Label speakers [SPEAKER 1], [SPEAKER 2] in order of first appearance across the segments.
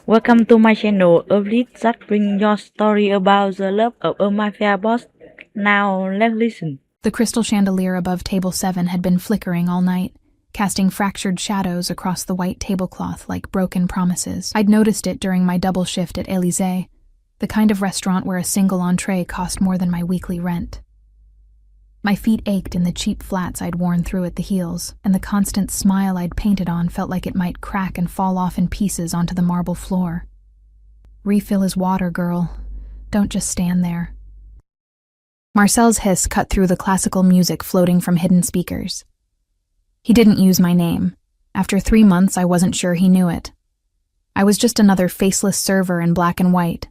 [SPEAKER 1] Welcome to my channel, a list that brings your story about the love of a mafia boss. Now let's listen.
[SPEAKER 2] The crystal chandelier above table 7 had been flickering all night, casting fractured shadows across the white tablecloth like broken promises. I'd noticed it during my double shift at Élysée, the kind of restaurant where a single entree cost more than my weekly rent. My feet ached in the cheap flats I'd worn through at the heels, and the constant smile I'd painted on felt like it might crack and fall off in pieces onto the marble floor. Refill his water, girl. Don't just stand there. Marcel's hiss cut through the classical music floating from hidden speakers. He didn't use my name. After 3 months, I wasn't sure he knew it. I was just another faceless server in black and white,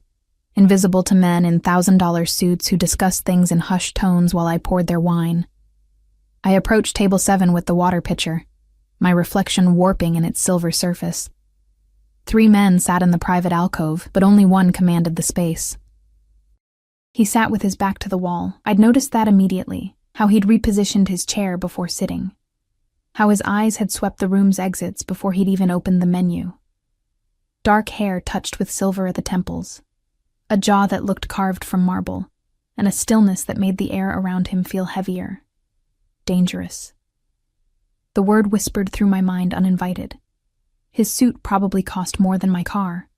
[SPEAKER 2] invisible to men in $1,000 suits who discussed things in hushed tones while I poured their wine. I approached table 7 with the water pitcher, my reflection warping in its silver surface. 3 men sat in the private alcove, but only one commanded the space. He sat with his back to the wall. I'd noticed that immediately, how he'd repositioned his chair before sitting, how his eyes had swept the room's exits before he'd even opened the menu. Dark hair touched with silver at the temples, a jaw that looked carved from marble, and a stillness that made the air around him feel heavier. Dangerous. The word whispered through my mind uninvited. His suit probably cost more than my car,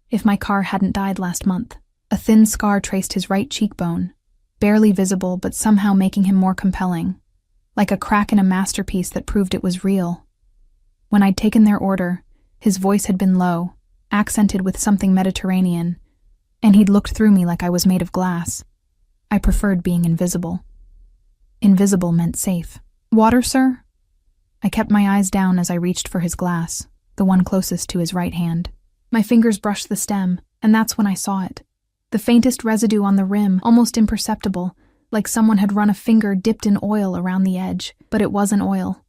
[SPEAKER 2] if my car hadn't died last month. A thin scar traced his right cheekbone, barely visible but somehow making him more compelling, like a crack in a masterpiece that proved it was real. When I'd taken their order, his voice had been low, accented with something Mediterranean, and he'd looked through me like I was made of glass. I preferred being invisible. Invisible meant safe. Water, sir? I kept my eyes down as I reached for his glass, the one closest to his right hand. My fingers brushed the stem, and that's when I saw it. The faintest residue on the rim, almost imperceptible, like someone had run a finger dipped in oil around the edge, but it wasn't oil.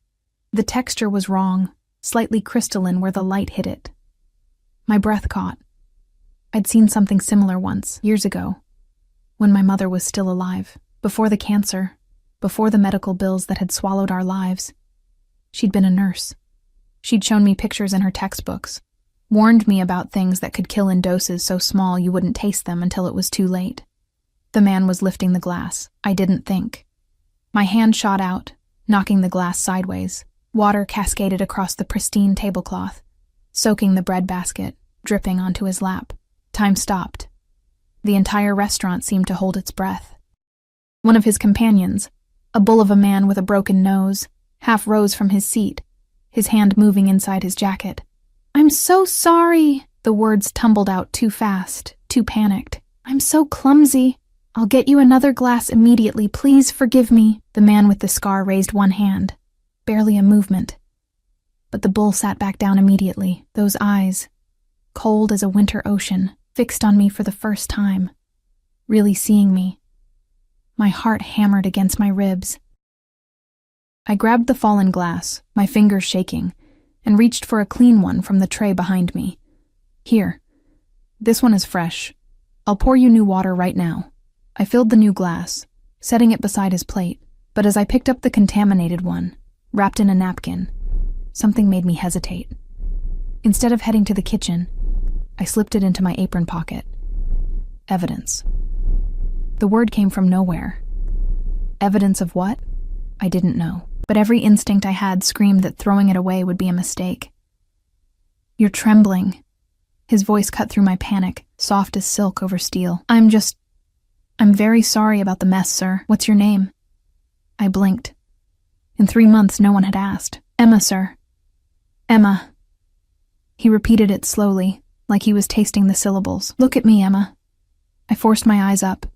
[SPEAKER 2] The texture was wrong, slightly crystalline where the light hit it. My breath caught. I'd seen something similar once, years ago, when my mother was still alive, before the cancer, before the medical bills that had swallowed our lives. She'd been a nurse. She'd shown me pictures in her textbooks, warned me about things that could kill in doses so small you wouldn't taste them until it was too late. The man was lifting the glass. I didn't think. My hand shot out, knocking the glass sideways. Water cascaded across the pristine tablecloth, soaking the bread basket, dripping onto his lap. Time stopped. The entire restaurant seemed to hold its breath. One of his companions, a bull of a man with a broken nose, half rose from his seat, his hand moving inside his jacket. "I'm so sorry." The words tumbled out too fast, too panicked. "I'm so clumsy. I'll get you another glass immediately. Please forgive me." The man with the scar raised one hand, barely a movement. But the bull sat back down immediately, those eyes, cold as a winter ocean, fixed on me for the first time, really seeing me. My heart hammered against my ribs. I grabbed the fallen glass, my fingers shaking, and reached for a clean one from the tray behind me. "Here. This one is fresh. I'll pour you new water right now." I filled the new glass, setting it beside his plate, but as I picked up the contaminated one, wrapped in a napkin, something made me hesitate. Instead of heading to the kitchen, I slipped it into my apron pocket. Evidence. The word came from nowhere. Evidence of what? I didn't know, but every instinct I had screamed that throwing it away would be a mistake. "You're trembling." His voice cut through my panic, soft as silk over steel. I'm very sorry about the mess, sir. What's your name?" I blinked. In 3 months, no one had asked. "Emma, sir. Emma." He repeated it slowly, like he was tasting the syllables. "Look at me, Emma." I forced my eyes up.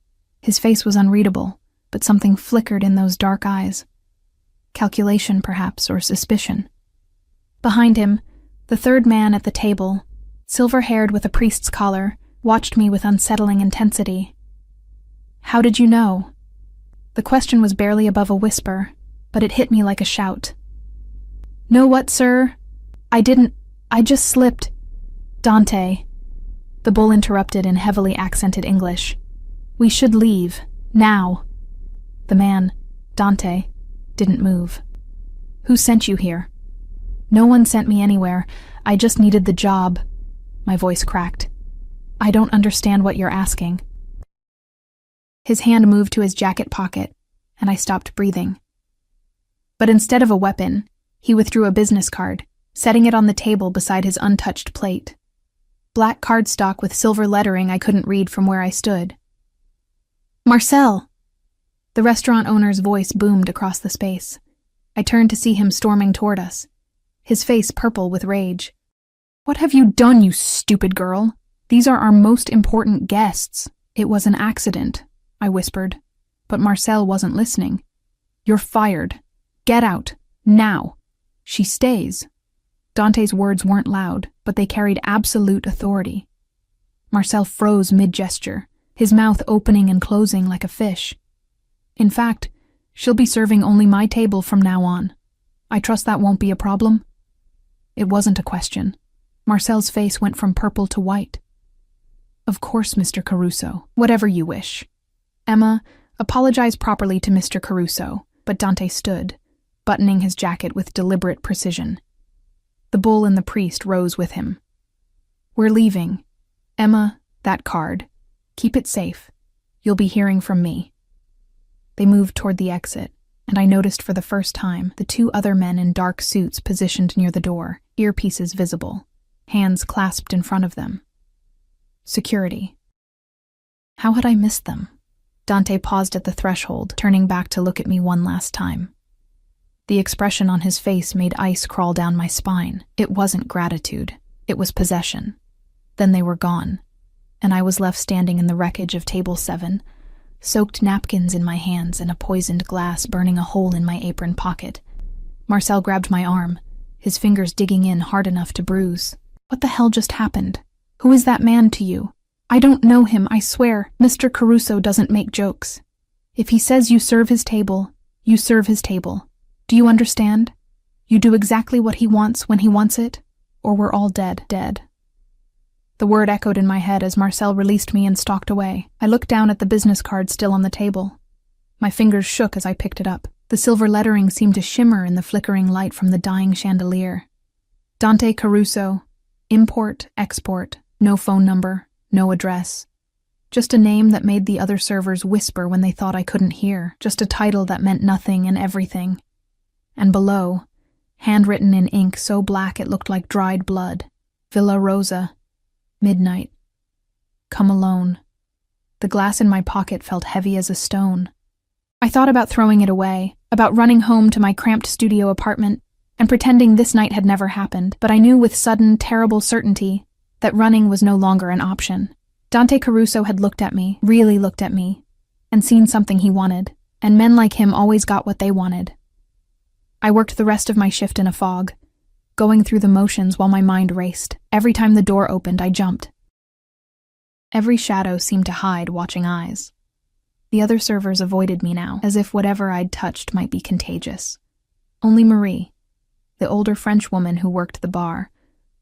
[SPEAKER 2] His face was unreadable, but something flickered in those dark eyes. Calculation, perhaps, or suspicion. Behind him, the third man at the table, silver-haired with a priest's collar, watched me with unsettling intensity. "How did you know?" The question was barely above a whisper, but it hit me like a shout. "Know what, sir? I just slipped." "Dante," the bull interrupted in heavily accented English. "We should leave, now." The man, Dante, didn't move. "Who sent you here?" "No one sent me anywhere. I just needed the job." My voice cracked. I don't understand what you're asking. His hand moved to his jacket pocket, and I stopped breathing. But instead of a weapon, he withdrew a business card, setting it on the table beside his untouched plate. Black cardstock with silver lettering I couldn't read from where I stood. Marcel! The restaurant owner's voice boomed across the space. I turned to see him storming toward us, his face purple with rage. What have you done, you stupid girl? These are our most important guests. It was an accident, I whispered, but Marcel wasn't listening. You're fired. Get out. Now. She stays. Dante's words weren't loud, but they carried absolute authority. Marcel froze mid-gesture, his mouth opening and closing like a fish. In fact, she'll be serving only my table from now on. I trust that won't be a problem? It wasn't a question. Marcel's face went from purple to white. Of course, Mr. Caruso. Whatever you wish. Emma, apologize properly to Mr. Caruso, but Dante stood, buttoning his jacket with deliberate precision. The bull and the priest rose with him. We're leaving. Emma, that card. Keep it safe. You'll be hearing from me. They moved toward the exit, and I noticed for the first time the two other men in dark suits positioned near the door, earpieces visible, hands clasped in front of them. Security. How had I missed them? Dante paused at the threshold, turning back to look at me one last time. The expression on his face made ice crawl down my spine. It wasn't gratitude. It was possession. Then they were gone, and I was left standing in the wreckage of Table 7, soaked napkins in my hands and a poisoned glass burning a hole in my apron pocket. Marcel grabbed my arm, his fingers digging in hard enough to bruise. What the hell just happened? Who is that man to you? I don't know him, I swear. Mr. Caruso doesn't make jokes. If he says you serve his table, you serve his table. Do you understand? You do exactly what he wants when he wants it, or we're all dead. The word echoed in my head as Marcel released me and stalked away. I looked down at the business card still on the table. My fingers shook as I picked it up. The silver lettering seemed to shimmer in the flickering light from the dying chandelier. Dante Caruso. Import, export, no phone number, no address. Just a name that made the other servers whisper when they thought I couldn't hear. Just a title that meant nothing and everything. And below, handwritten in ink so black it looked like dried blood, Villa Rosa, midnight. Come alone. The glass in my pocket felt heavy as a stone. I thought about throwing it away, about running home to my cramped studio apartment, and pretending this night had never happened, but I knew with sudden, terrible certainty that running was no longer an option. Dante Caruso had looked at me, really looked at me, and seen something he wanted, and men like him always got what they wanted. I worked the rest of my shift in a fog, going through the motions while my mind raced. Every time the door opened, I jumped. Every shadow seemed to hide watching eyes. The other servers avoided me now, as if whatever I'd touched might be contagious. Only Marie, the older French woman who worked the bar,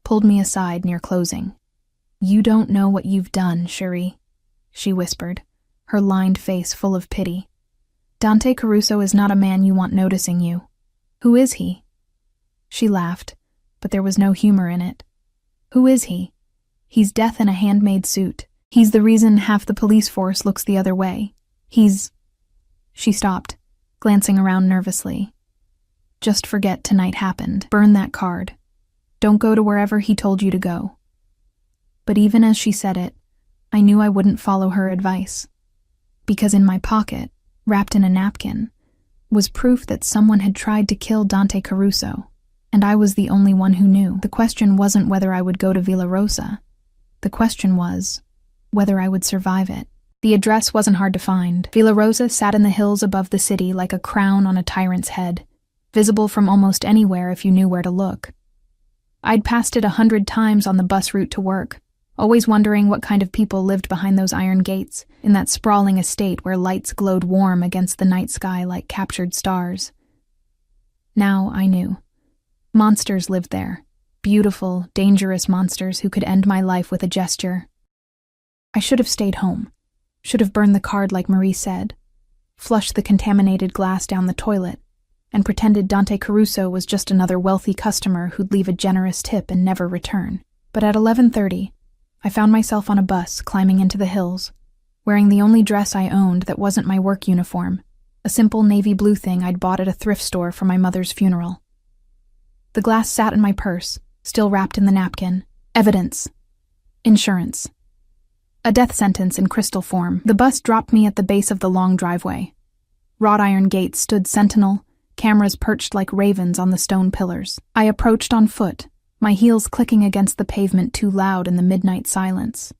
[SPEAKER 2] pulled me aside near closing. You don't know what you've done, Cherie, she whispered, her lined face full of pity. Dante Caruso is not a man you want noticing you. Who is he? She laughed, but there was no humor in it. Who is he? He's death in a handmade suit. He's the reason half the police force looks the other way. He's... She stopped, glancing around nervously. Just forget tonight happened. Burn that card. Don't go to wherever he told you to go. But even as she said it, I knew I wouldn't follow her advice. Because in my pocket, wrapped in a napkin, was proof that someone had tried to kill Dante Caruso, and I was the only one who knew. The question wasn't whether I would go to Villa Rosa. The question was whether I would survive it. The address wasn't hard to find. Villa Rosa sat in the hills above the city like a crown on a tyrant's head, visible from almost anywhere if you knew where to look. I'd passed it 100 times on the bus route to work, always wondering what kind of people lived behind those iron gates, in that sprawling estate where lights glowed warm against the night sky like captured stars. Now I knew. Monsters lived there. Beautiful, dangerous monsters who could end my life with a gesture. I should have stayed home. Should have burned the card like Marie said, flushed the contaminated glass down the toilet, and pretended Dante Caruso was just another wealthy customer who'd leave a generous tip and never return. But at 11:30, I found myself on a bus climbing into the hills, wearing the only dress I owned that wasn't my work uniform, a simple navy blue thing I'd bought at a thrift store for my mother's funeral. The glass sat in my purse, still wrapped in the napkin. Evidence. Insurance. A death sentence in crystal form. The bus dropped me at the base of the long driveway. Wrought iron gates stood sentinel, cameras perched like ravens on the stone pillars. I approached on foot, my heels clicking against the pavement too loud in the midnight silence.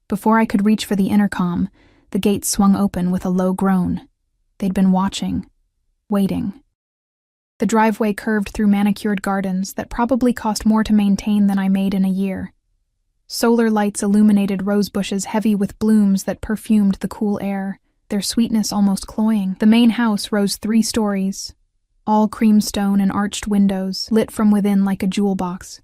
[SPEAKER 2] Before I could reach for the intercom, the gates swung open with a low groan. They'd been watching, waiting. The driveway curved through manicured gardens that probably cost more to maintain than I made in a year. Solar lights illuminated rose bushes heavy with blooms that perfumed the cool air, their sweetness almost cloying. The main house rose 3 stories, all creamstone and arched windows, lit from within like a jewel box.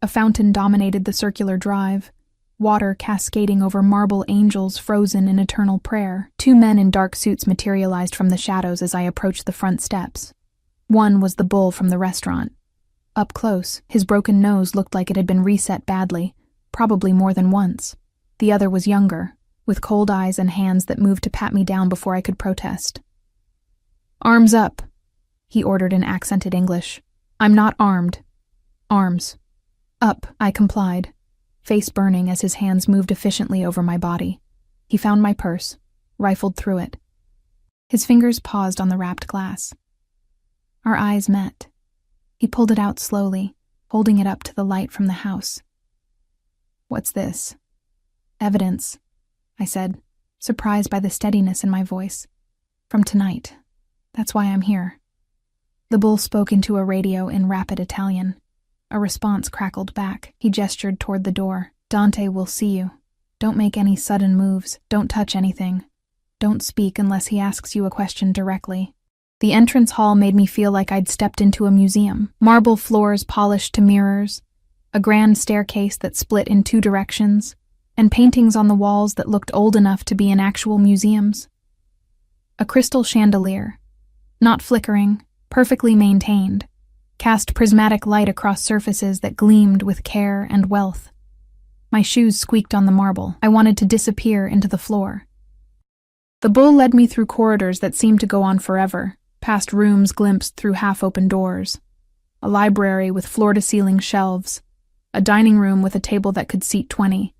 [SPEAKER 2] A fountain dominated the circular drive, water cascading over marble angels frozen in eternal prayer. 2 men in dark suits materialized from the shadows as I approached the front steps. One was the bull from the restaurant. Up close, his broken nose looked like it had been reset badly, probably more than once. The other was younger, with cold eyes and hands that moved to pat me down before I could protest. "Arms up," he ordered in accented English. "I'm not armed." "Arms." "Up," I complied, face burning as his hands moved efficiently over my body. He found my purse, rifled through it. His fingers paused on the wrapped glass. Our eyes met. He pulled it out slowly, holding it up to the light from the house. "What's this?" "Evidence," I said, surprised by the steadiness in my voice. "From tonight. That's why I'm here." The bull spoke into a radio in rapid Italian. A response crackled back. He gestured toward the door. "Dante will see you. Don't make any sudden moves. Don't touch anything. Don't speak unless he asks you a question directly." The entrance hall made me feel like I'd stepped into a museum. Marble floors polished to mirrors, a grand staircase that split in 2 directions, and paintings on the walls that looked old enough to be in actual museums. A crystal chandelier, not flickering, perfectly maintained, cast prismatic light across surfaces that gleamed with care and wealth. My shoes squeaked on the marble. I wanted to disappear into the floor. The bull led me through corridors that seemed to go on forever, past rooms glimpsed through half-open doors, a library with floor-to-ceiling shelves, a dining room with a table that could seat 20,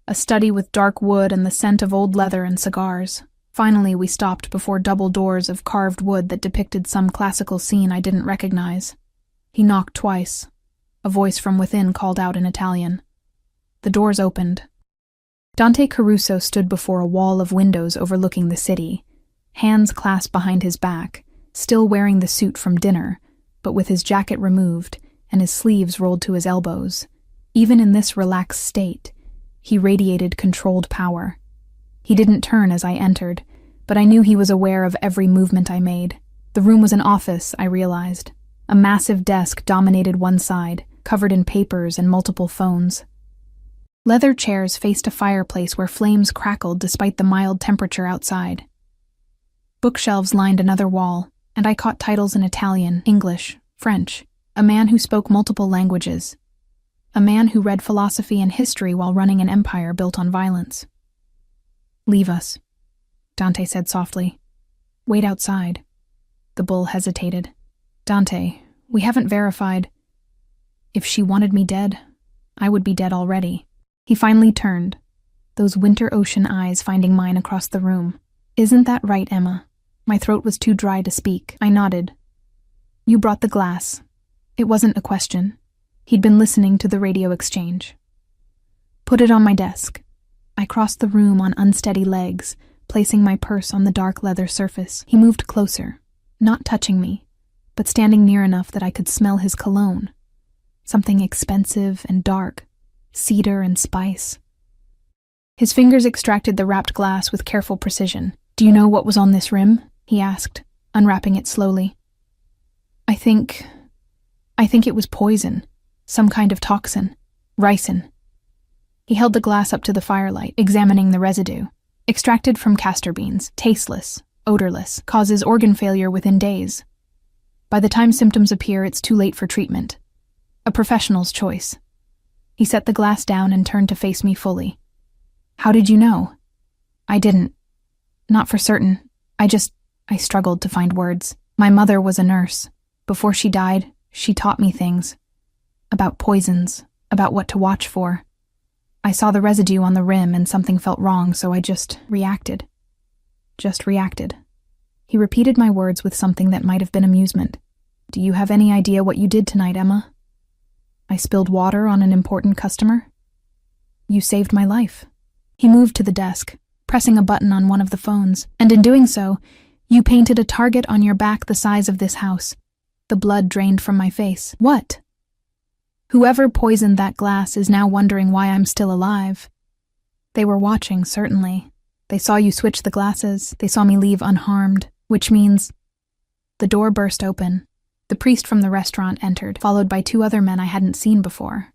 [SPEAKER 2] a study with dark wood and the scent of old leather and cigars. Finally, we stopped before double doors of carved wood that depicted some classical scene I didn't recognize. He knocked twice. A voice from within called out in Italian. The doors opened. Dante Caruso stood before a wall of windows overlooking the city, hands clasped behind his back, still wearing the suit from dinner, but with his jacket removed and his sleeves rolled to his elbows. Even in this relaxed state, he radiated controlled power. He didn't turn as I entered, but I knew he was aware of every movement I made. The room was an office, I realized. A massive desk dominated one side, covered in papers and multiple phones. Leather chairs faced a fireplace where flames crackled despite the mild temperature outside. Bookshelves lined another wall, and I caught titles in Italian, English, French. A man who spoke multiple languages. A man who read philosophy and history while running an empire built on violence. "Leave us," Dante said softly. "Wait outside." The bull hesitated. "Dante, we haven't verified. If she wanted me dead, I would be dead already." He finally turned, those winter ocean eyes finding mine across the room. "Isn't that right, Emma?" My throat was too dry to speak. I nodded. "You brought the glass." It wasn't a question. He'd been listening to the radio exchange. "Put it on my desk." I crossed the room on unsteady legs, placing my purse on the dark leather surface. He moved closer, not touching me, but standing near enough that I could smell his cologne. Something expensive and dark, cedar and spice. His fingers extracted the wrapped glass with careful precision. "Do you know what was on this rim?" he asked, unwrapping it slowly. I think it was poison, some kind of toxin, ricin." He held the glass up to the firelight, examining the residue. "Extracted from castor beans, tasteless, odorless, causes organ failure within days. By the time symptoms appear, it's too late for treatment. A professional's choice." He set the glass down and turned to face me fully. How did you know? I didn't. Not for certain. I struggled to find words. My mother was a nurse. Before she died, she taught me things. About poisons, about what to watch for. I saw the residue on the rim and something felt wrong, so I just reacted. Just reacted. He repeated my words with something that might have been amusement. Do you have any idea what you did tonight, Emma? I spilled water on an important customer? You saved my life. He moved to the desk, pressing a button on one of the phones, and in doing so, you painted a target on your back the size of this house. The blood drained from my face. What? Whoever poisoned that glass is now wondering why I'm still alive. They were watching, certainly. They saw you switch the glasses. They saw me leave unharmed, which means... The door burst open. The priest from the restaurant entered, followed by two other men I hadn't seen before.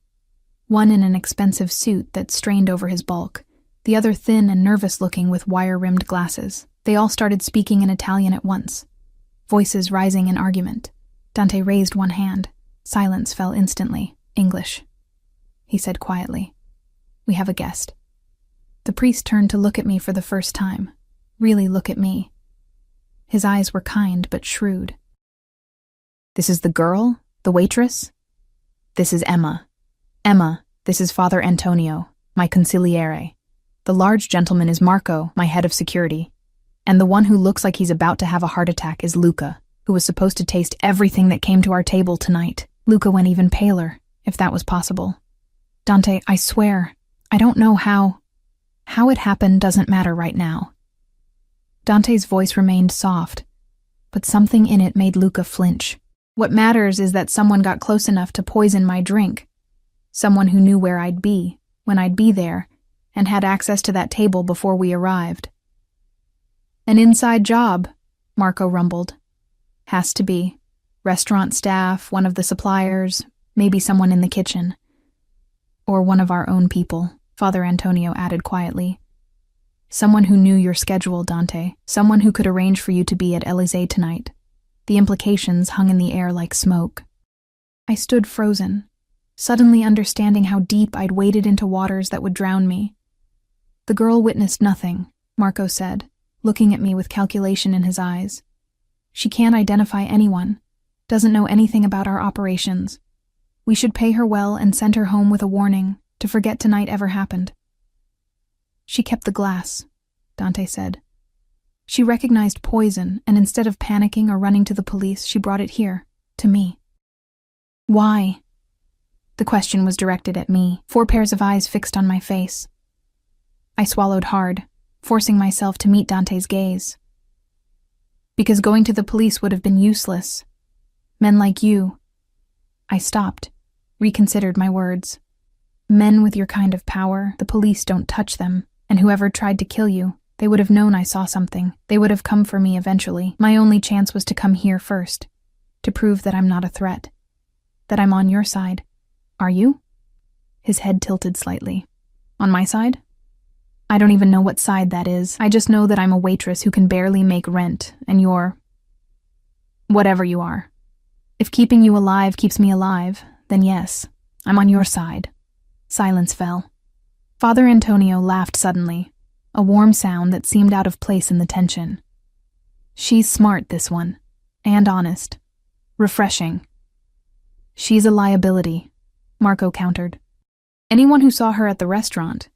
[SPEAKER 2] One in an expensive suit that strained over his bulk, the other thin and nervous-looking with wire-rimmed glasses. They all started speaking in Italian at once, voices rising in argument. Dante raised one hand. Silence fell instantly. English. He said quietly, "We have a guest." The priest turned to look at me for the first time. Really look at me. His eyes were kind but shrewd. "This is the girl? The waitress? This is Emma. Emma, this is Father Antonio, my consigliere. The large gentleman is Marco, my head of security. And the one who looks like he's about to have a heart attack is Luca, who was supposed to taste everything that came to our table tonight." Luca went even paler, if that was possible. "Dante, I swear, I don't know how it happened doesn't matter right now." Dante's voice remained soft, but something in it made Luca flinch. "What matters is that someone got close enough to poison my drink. Someone who knew where I'd be, when I'd be there, and had access to that table before we arrived." "An inside job," Marco rumbled. "Has to be. Restaurant staff, one of the suppliers, maybe someone in the kitchen. Or one of our own people," Father Antonio added quietly. "Someone who knew your schedule, Dante. Someone who could arrange for you to be at Élysée tonight." The implications hung in the air like smoke. I stood frozen, suddenly understanding how deep I'd waded into waters that would drown me. "The girl witnessed nothing," Marco said, looking at me with calculation in his eyes. "She can't identify anyone, doesn't know anything about our operations. We should pay her well and send her home with a warning to forget tonight ever happened." "She kept the glass," Dante said. "She recognized poison, and instead of panicking or running to the police, she brought it here, to me." "Why?" The question was directed at me, 4 pairs of eyes fixed on my face. I swallowed hard, forcing myself to meet Dante's gaze. "Because going to the police would have been useless. Men like you..." I stopped, reconsidered my words. "Men with your kind of power, the police don't touch them, and whoever tried to kill you, they would have known I saw something. They would have come for me eventually. My only chance was to come here first, to prove that I'm not a threat, that I'm on your side. Are you?" His head tilted slightly. "On my side? I don't even know what side that is. I just know that I'm a waitress who can barely make rent, and you're... whatever you are. If keeping you alive keeps me alive, then yes, I'm on your side." Silence fell. Father Antonio laughed suddenly, a warm sound that seemed out of place in the tension. "She's smart, this one, and honest. Refreshing." "She's a liability," Marco countered. "Anyone who saw her at the restaurant..."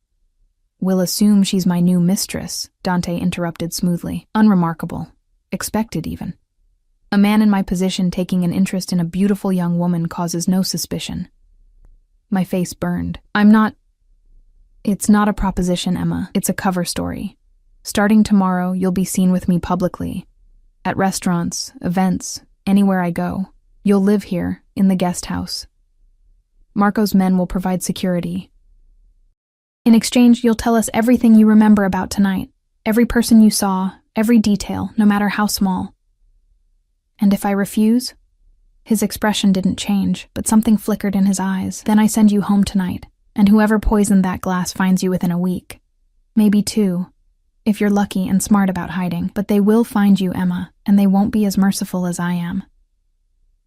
[SPEAKER 2] "Will assume she's my new mistress," Dante interrupted smoothly. "Unremarkable. Expected, even. A man in my position taking an interest in a beautiful young woman causes no suspicion." My face burned. It's not a proposition, Emma. It's a cover story. Starting tomorrow, you'll be seen with me publicly. At restaurants, events, anywhere I go. You'll live here, in the guest house. Marco's men will provide security. In exchange, you'll tell us everything you remember about tonight. Every person you saw, every detail, no matter how small. And if I refuse? His expression didn't change, but something flickered in his eyes. "Then I send you home tonight, and whoever poisoned that glass finds you within a week. Maybe 2, if you're lucky and smart about hiding. But they will find you, Emma, and they won't be as merciful as I am."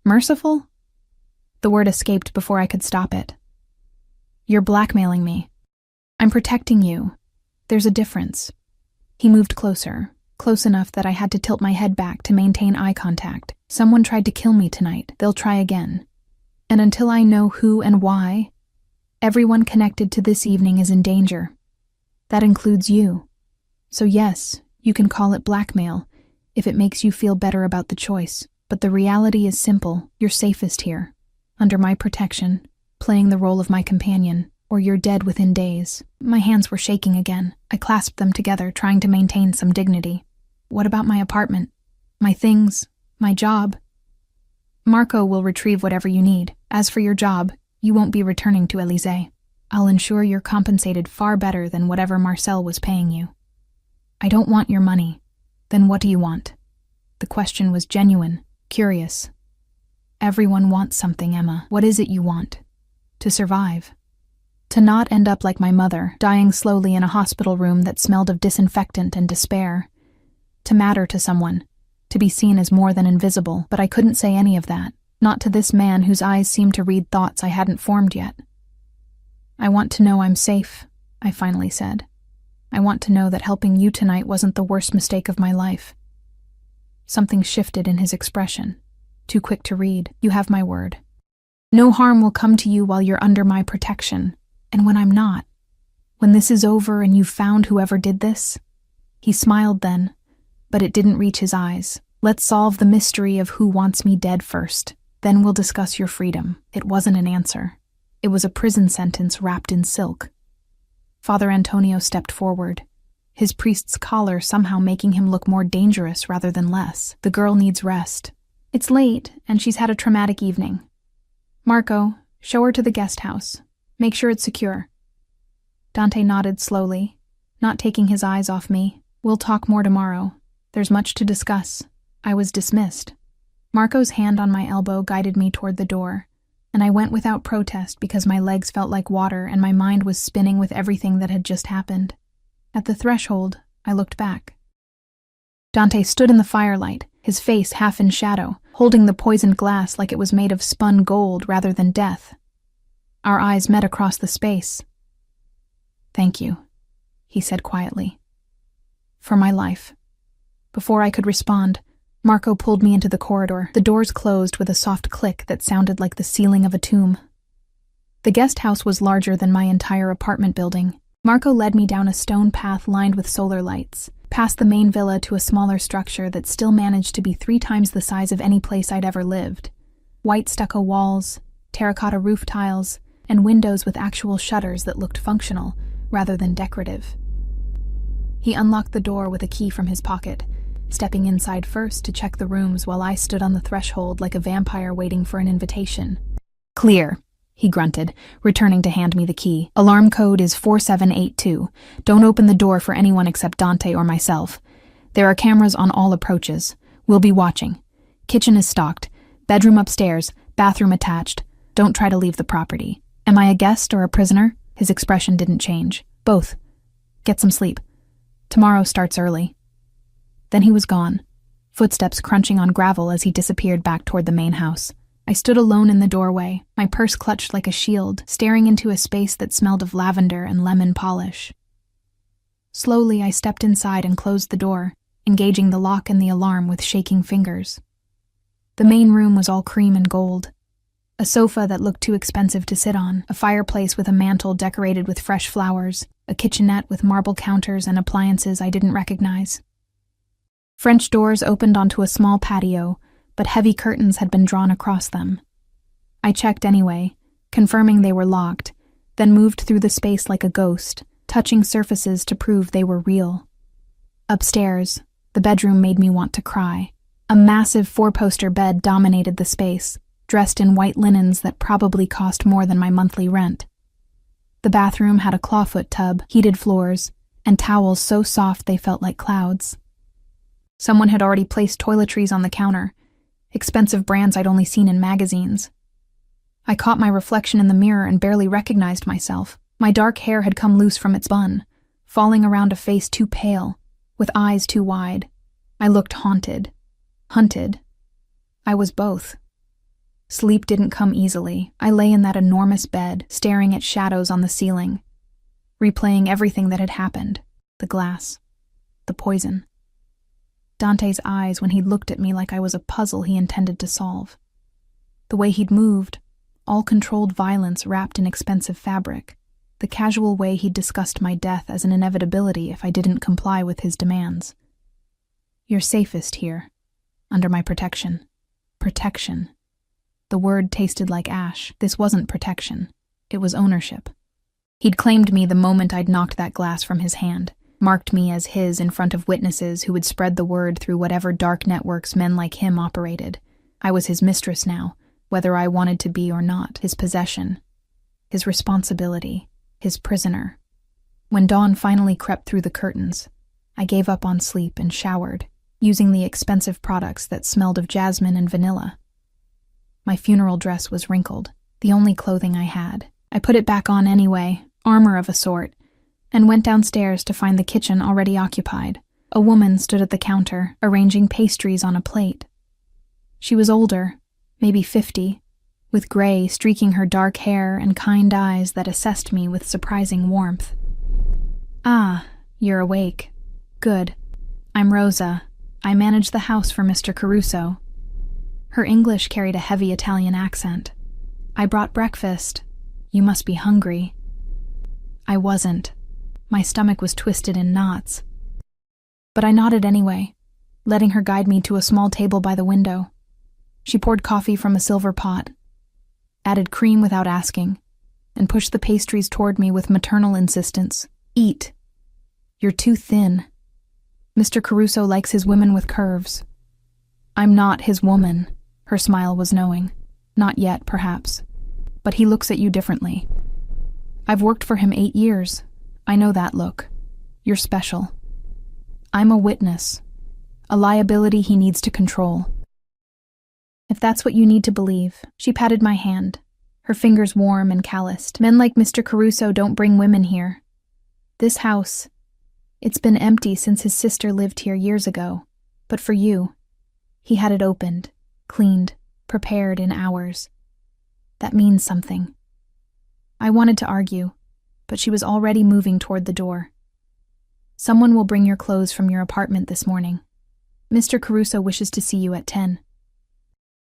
[SPEAKER 2] "Merciful?" The word escaped before I could stop it. You're blackmailing me. I'm protecting you. There's a difference. He moved closer, close enough that I had to tilt my head back to maintain eye contact. Someone tried to kill me tonight. They'll try again. And until I know who and why, everyone connected to this evening is in danger. That includes you. So yes, you can call it blackmail if it makes you feel better about the choice. But the reality is simple. You're safest here, under my protection, playing the role of my companion, or you're dead within days. My hands were shaking again. I clasped them together, trying to maintain some dignity. What about my apartment? My things? My job? Marco will retrieve whatever you need. As for your job, you won't be returning to Élysée. I'll ensure you're compensated far better than whatever Marcel was paying you. I don't want your money. Then what do you want? The question was genuine, curious. Everyone wants something, Emma. What is it you want? To survive. To not end up like my mother, dying slowly in a hospital room that smelled of disinfectant and despair. To matter to someone. To be seen as more than invisible. But I couldn't say any of that. Not to this man whose eyes seemed to read thoughts I hadn't formed yet. I want to know I'm safe, I finally said. I want to know that helping you tonight wasn't the worst mistake of my life. Something shifted in his expression. Too quick to read. You have my word. No harm will come to you while you're under my protection. And when I'm not, when this is over and you've found whoever did this? He smiled then, but it didn't reach his eyes. Let's solve the mystery of who wants me dead first. Then we'll discuss your freedom. It wasn't an answer. It was a prison sentence wrapped in silk. Father Antonio stepped forward, his priest's collar somehow making him look more dangerous rather than less. The girl needs rest. It's late, and she's had a traumatic evening. Marco, show her to the guest house. Make sure it's secure. Dante nodded slowly, not taking his eyes off me. We'll talk more tomorrow. There's much to discuss. I was dismissed. Marco's hand on my elbow guided me toward the door, and I went without protest because my legs felt like water and my mind was spinning with everything that had just happened. At the threshold, I looked back. Dante stood in the firelight, his face half in shadow, holding the poisoned glass like it was made of spun gold rather than death. Our eyes met across the space. "Thank you," he said quietly. "For my life." Before I could respond, Marco pulled me into the corridor. The doors closed with a soft click that sounded like the ceiling of a tomb. The guest house was larger than my entire apartment building. Marco led me down a stone path lined with solar lights, past the main villa to a smaller structure that still managed to be 3 times the size of any place I'd ever lived. White stucco walls, terracotta roof tiles, and windows with actual shutters that looked functional rather than decorative. He unlocked the door with a key from his pocket, stepping inside first to check the rooms while I stood on the threshold like a vampire waiting for an invitation. "Clear," he grunted, returning to hand me the key. "Alarm code is 4782. Don't open the door for anyone except Dante or myself. There are cameras on all approaches. We'll be watching. Kitchen is stocked. Bedroom upstairs. Bathroom attached. Don't try to leave the property. Am I a guest or a prisoner?" His expression didn't change. "Both. Get some sleep. Tomorrow starts early." Then he was gone, footsteps crunching on gravel as he disappeared back toward the main house. I stood alone in the doorway, my purse clutched like a shield, staring into a space that smelled of lavender and lemon polish. Slowly, I stepped inside and closed the door, engaging the lock and the alarm with shaking fingers. The main room was all cream and gold. A sofa that looked too expensive to sit on, a fireplace with a mantel decorated with fresh flowers, a kitchenette with marble counters and appliances I didn't recognize. French doors opened onto a small patio, but heavy curtains had been drawn across them. I checked anyway, confirming they were locked, then moved through the space like a ghost, touching surfaces to prove they were real. Upstairs, the bedroom made me want to cry. A massive 4-poster bed dominated the space, dressed in white linens that probably cost more than my monthly rent. The bathroom had a clawfoot tub, heated floors, and towels so soft they felt like clouds. Someone had already placed toiletries on the counter, expensive brands I'd only seen in magazines. I caught my reflection in the mirror and barely recognized myself. My dark hair had come loose from its bun, falling around a face too pale, with eyes too wide. I looked haunted. Hunted. I was both. Sleep didn't come easily. I lay in that enormous bed, staring at shadows on the ceiling, replaying everything that had happened. The glass. The poison. Dante's eyes when he'd looked at me like I was a puzzle he intended to solve. The way he'd moved, all controlled violence wrapped in expensive fabric. The casual way he'd discussed my death as an inevitability if I didn't comply with his demands. You're safest here, under my protection. Protection. The word tasted like ash. This wasn't protection. It was ownership. He'd claimed me the moment I'd knocked that glass from his hand, marked me as his in front of witnesses who would spread the word through whatever dark networks men like him operated. I was his mistress now, whether I wanted to be or not, his possession, his responsibility, his prisoner. When dawn finally crept through the curtains, I gave up on sleep and showered, using the expensive products that smelled of jasmine and vanilla. My funeral dress was wrinkled, the only clothing I had. I put it back on anyway, armor of a sort, and went downstairs to find the kitchen already occupied. A woman stood at the counter, arranging pastries on a plate. She was older, maybe 50, with gray streaking her dark hair and kind eyes that assessed me with surprising warmth. Ah, you're awake. Good. I'm Rosa. I manage the house for Mr. Caruso. Her English carried a heavy Italian accent. I brought breakfast. You must be hungry. I wasn't. My stomach was twisted in knots. But I nodded anyway, letting her guide me to a small table by the window. She poured coffee from a silver pot, added cream without asking, and pushed the pastries toward me with maternal insistence. Eat. You're too thin. Mr. Caruso likes his women with curves. I'm not his woman. Her smile was knowing. Not yet, perhaps. But he looks at you differently. I've worked for him 8 years. I know that look. You're special. I'm a witness. A liability he needs to control. If that's what you need to believe. She patted my hand, her fingers warm and calloused. Men like Mr. Caruso don't bring women here. This house, it's been empty since his sister lived here years ago. But for you, he had it opened, cleaned, prepared in hours. That means something. I wanted to argue, but she was already moving toward the door. Someone will bring your clothes from your apartment this morning. Mr. Caruso wishes to see you at 10.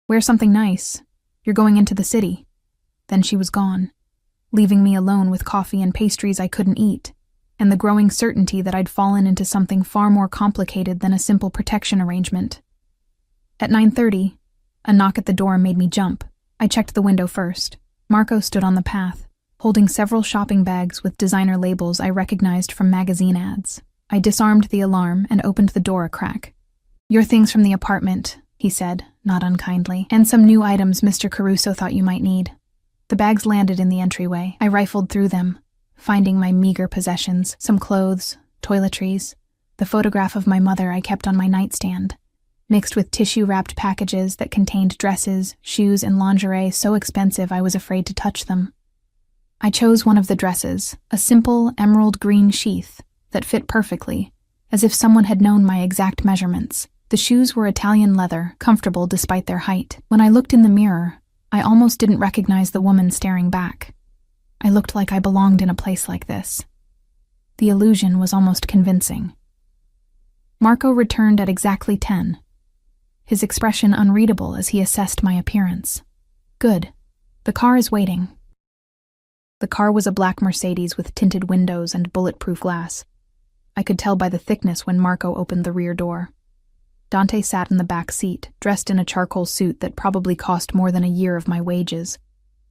[SPEAKER 2] Wear something nice. You're going into the city. Then she was gone, leaving me alone with coffee and pastries I couldn't eat, and the growing certainty that I'd fallen into something far more complicated than a simple protection arrangement. At 9:30, a knock at the door made me jump. I checked the window first. Marco stood on the path, holding several shopping bags with designer labels I recognized from magazine ads. I disarmed the alarm and opened the door a crack. Your things from the apartment, he said, not unkindly, and some new items Mr. Caruso thought you might need. The bags landed in the entryway. I rifled through them, finding my meager possessions, some clothes, toiletries, the photograph of my mother I kept on my nightstand, mixed with tissue-wrapped packages that contained dresses, shoes, and lingerie so expensive I was afraid to touch them. I chose one of the dresses, a simple emerald green sheath that fit perfectly, as if someone had known my exact measurements. The shoes were Italian leather, comfortable despite their height. When I looked in the mirror, I almost didn't recognize the woman staring back. I looked like I belonged in a place like this. The illusion was almost convincing. Marco returned at exactly 10, his expression unreadable as he assessed my appearance. Good. The car is waiting. The car was a black Mercedes with tinted windows and bulletproof glass. I could tell by the thickness when Marco opened the rear door. Dante sat in the back seat, dressed in a charcoal suit that probably cost more than a year of my wages,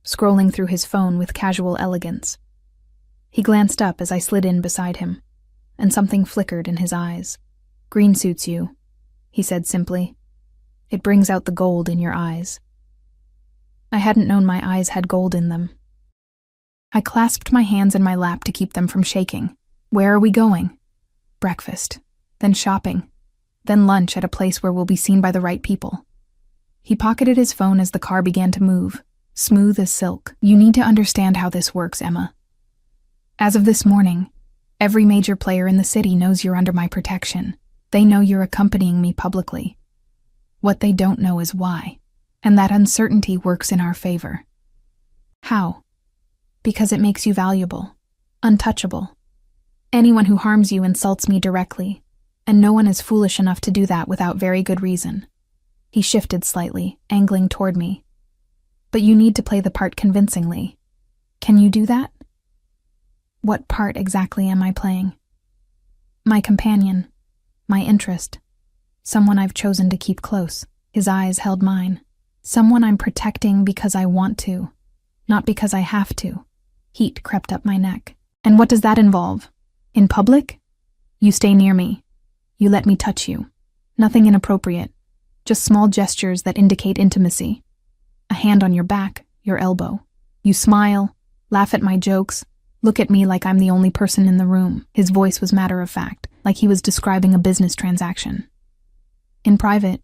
[SPEAKER 2] scrolling through his phone with casual elegance. He glanced up as I slid in beside him, and something flickered in his eyes. Green suits you, he said simply. It brings out the gold in your eyes. I hadn't known my eyes had gold in them. I clasped my hands in my lap to keep them from shaking. Where are we going? Breakfast, then shopping, then lunch at a place where we'll be seen by the right people. He pocketed his phone as the car began to move, smooth as silk. You need to understand how this works, Emma. As of this morning, every major player in the city knows you're under my protection. They know you're accompanying me publicly. What they don't know is why. And that uncertainty works in our favor. How? Because it makes you valuable, untouchable. Anyone who harms you insults me directly, and no one is foolish enough to do that without very good reason. He shifted slightly, angling toward me. But you need to play the part convincingly. Can you do that? What part exactly am I playing? My companion, my interest, someone I've chosen to keep close. His eyes held mine. Someone I'm protecting because I want to, not because I have to. Heat crept up my neck. And what does that involve? In public? You stay near me. You let me touch you. Nothing inappropriate. Just small gestures that indicate intimacy. A hand on your back, your elbow. You smile, laugh at my jokes, look at me like I'm the only person in the room. His voice was matter of fact, like he was describing a business transaction. In private,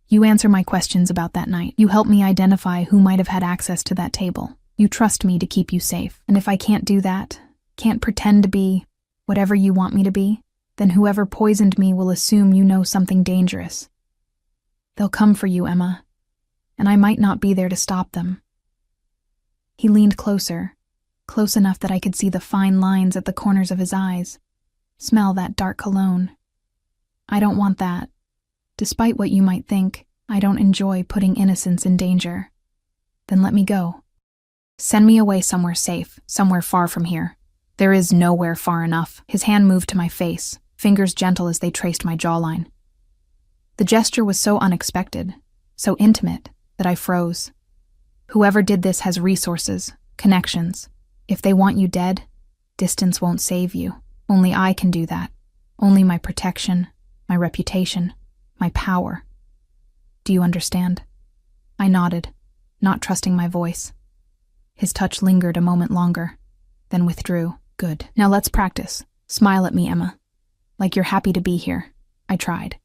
[SPEAKER 2] you answer my questions about that night. You help me identify who might have had access to that table. You trust me to keep you safe. And if I can't do that, can't pretend to be whatever you want me to be, then whoever poisoned me will assume you know something dangerous. They'll come for you, Emma, and I might not be there to stop them. He leaned closer, close enough that I could see the fine lines at the corners of his eyes. Smell that dark cologne. I don't want that. Despite what you might think, I don't enjoy putting innocence in danger. Then let me go. Send me away somewhere safe, somewhere far from here. There is nowhere far enough. His hand moved to my face, fingers gentle as they traced my jawline. The gesture was so unexpected, so intimate, that I froze. Whoever did this has resources, connections. If they want you dead, distance won't save you. Only I can do that. Only my protection, my reputation, my power. Do you understand? I nodded, not trusting my voice. His touch lingered a moment longer, then withdrew. Good. Now let's practice. Smile at me, Emma. Like you're happy to be here. I tried.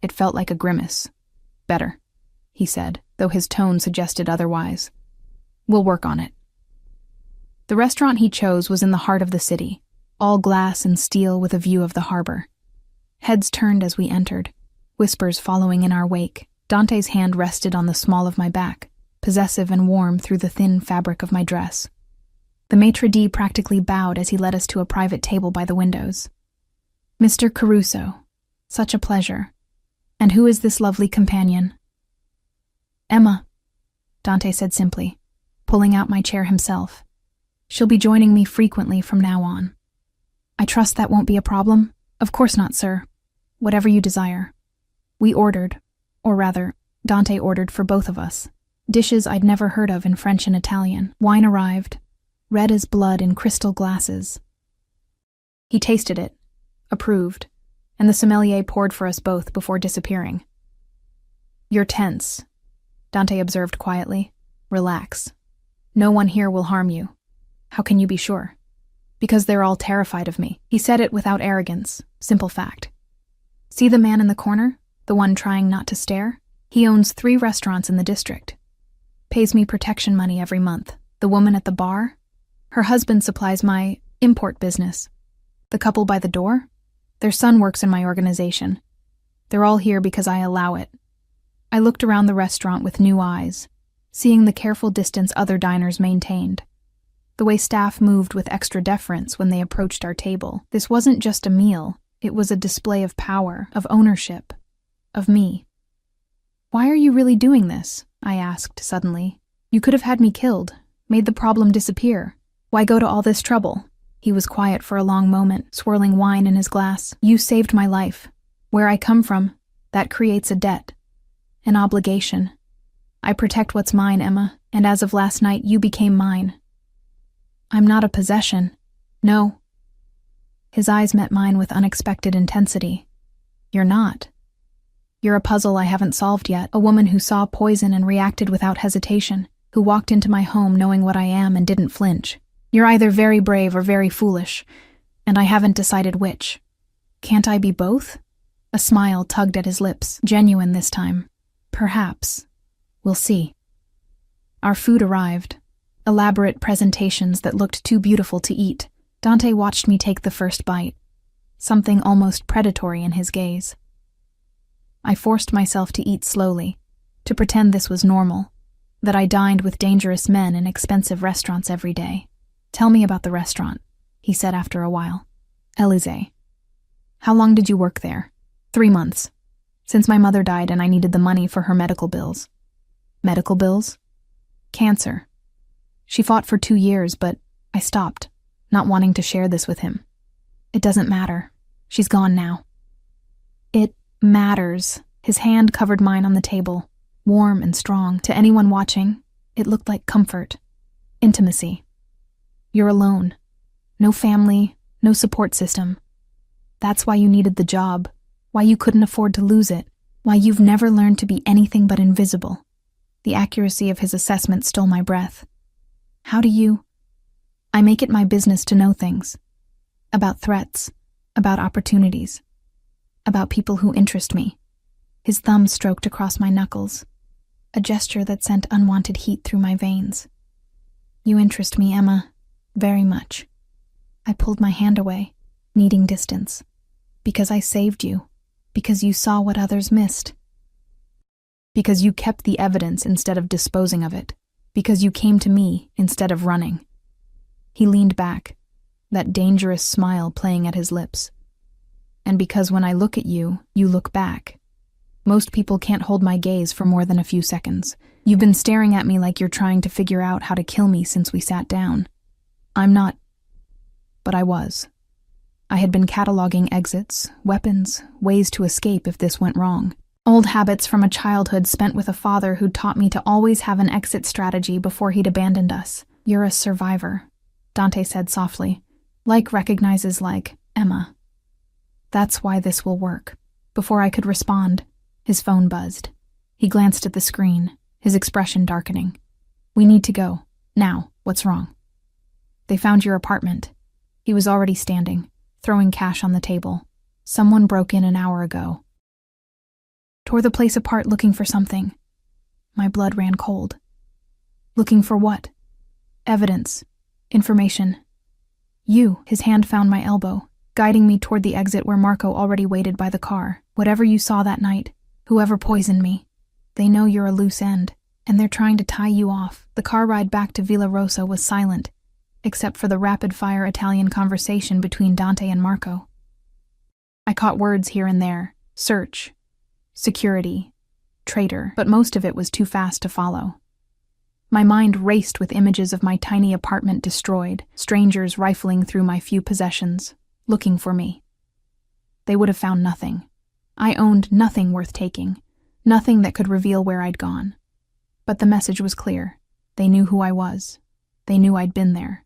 [SPEAKER 2] It felt like a grimace. Better, he said, though his tone suggested otherwise. We'll work on it. The restaurant he chose was in the heart of the city, all glass and steel with a view of the harbor. Heads turned as we entered, whispers following in our wake. Dante's hand rested on the small of my back, possessive and warm through the thin fabric of my dress. The maitre d' practically bowed as he led us to a private table by the windows. Mr. Caruso, such a pleasure. And who is this lovely companion? Emma, Dante said simply, pulling out my chair himself. She'll be joining me frequently from now on. I trust that won't be a problem? Of course not, sir. Whatever you desire. We ordered, or rather, Dante ordered for both of us, dishes I'd never heard of in French and Italian. Wine arrived, red as blood in crystal glasses. He tasted it, approved, and the sommelier poured for us both before disappearing. You're tense, Dante observed quietly. Relax. No one here will harm you. How can you be sure? Because they're all terrified of me. He said it without arrogance. Simple fact. See the man in the corner? The one trying not to stare? He owns 3 restaurants in the district. Pays me protection money every month. The woman at the bar? Her husband supplies my import business. The couple by the door? Their son works in my organization. They're all here because I allow it. I looked around the restaurant with new eyes, seeing the careful distance other diners maintained. The way staff moved with extra deference when they approached our table. This wasn't just a meal, it was a display of power, of ownership, of me. Why are you really doing this? I asked suddenly. You could have had me killed, made the problem disappear. Why go to all this trouble? He was quiet for a long moment, swirling wine in his glass. You saved my life. Where I come from, that creates a debt, an obligation. I protect what's mine, Emma, and as of last night, you became mine. I'm not a possession. No. His eyes met mine with unexpected intensity. You're not. You're a puzzle I haven't solved yet, a woman who saw poison and reacted without hesitation, who walked into my home knowing what I am and didn't flinch. You're either very brave or very foolish, and I haven't decided which. Can't I be both? A smile tugged at his lips, genuine this time. Perhaps. We'll see. Our food arrived. Elaborate presentations that looked too beautiful to eat. Dante watched me take the first bite, something almost predatory in his gaze. I forced myself to eat slowly, To pretend this was normal, that I dined with dangerous men in expensive restaurants every day. Tell me about the restaurant, he said after a while. Élysée. How long did you work there? 3 months. Since my mother died and I needed the money for her medical bills. Medical bills? Cancer. She fought for 2 years, but I stopped, not wanting to share this with him. It doesn't matter. She's gone now. It matters. His hand covered mine on the table, warm and strong. To anyone watching, it looked like comfort, intimacy. You're alone. No family, no support system. That's why you needed the job, why you couldn't afford to lose it, why you've never learned to be anything but invisible. The accuracy of his assessment stole my breath. How do you? I make it my business to know things. About threats, about opportunities, about people who interest me. His thumb stroked across my knuckles, a gesture that sent unwanted heat through my veins. You interest me, Emma, very much. I pulled my hand away, needing distance. Because I saved you. Because you saw what others missed. Because you kept the evidence instead of disposing of it. Because you came to me instead of running. He leaned back, that dangerous smile playing at his lips. And because when I look at you, you look back. Most people can't hold my gaze for more than a few seconds. You've been staring at me like you're trying to figure out how to kill me since we sat down. I'm not. But I was. I had been cataloging exits, weapons, ways to escape if this went wrong. Old habits from a childhood spent with a father who taught me to always have an exit strategy before he'd abandoned us. You're a survivor, Dante said softly. Like recognizes like, Emma. That's why this will work. Before I could respond, his phone buzzed. He glanced at the screen, his expression darkening. We need to go. Now, what's wrong? They found your apartment. He was already standing, throwing cash on the table. Someone broke in an hour ago. Tore the place apart looking for something. My blood ran cold. Looking for what? Evidence. Information. You, his hand found my elbow, guiding me toward the exit where Marco already waited by the car. Whatever you saw that night, whoever poisoned me, they know you're a loose end, and they're trying to tie you off. The car ride back to Villa Rosa was silent, except for the rapid-fire Italian conversation between Dante and Marco. I caught words here and there: search, security, traitor, but most of it was too fast to follow. My mind raced with images of my tiny apartment destroyed, strangers rifling through my few possessions, looking for me. They would have found nothing. I owned nothing worth taking, nothing that could reveal where I'd gone. But the message was clear. They knew who I was. They knew I'd been there.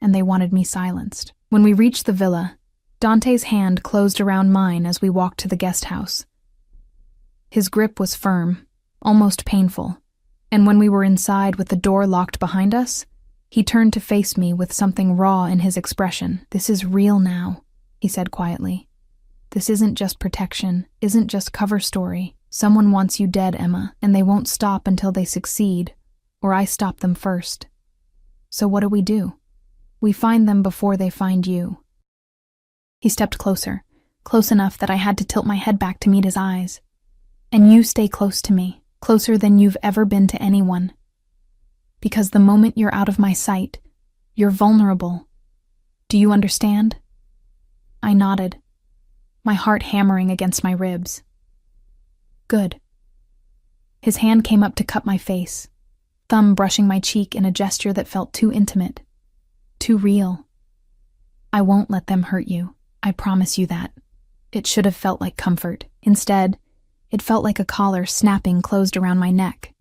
[SPEAKER 2] And they wanted me silenced. When we reached the villa, Dante's hand closed around mine as we walked to the guest house. His grip was firm, almost painful, and when we were inside with the door locked behind us, he turned to face me with something raw in his expression. This is real now, he said quietly. This isn't just protection, isn't just cover story. Someone wants you dead, Emma, and they won't stop until they succeed, or I stop them first. So what do? We find them before they find you. He stepped closer, close enough that I had to tilt my head back to meet his eyes. And you stay close to me, closer than you've ever been to anyone. Because the moment you're out of my sight, you're vulnerable. Do you understand? I nodded, my heart hammering against my ribs. Good. His hand came up to cup my face, thumb brushing my cheek in a gesture that felt too intimate, too real. I won't let them hurt you, I promise you that. It should have felt like comfort. Instead, it felt like a collar snapping closed around my neck,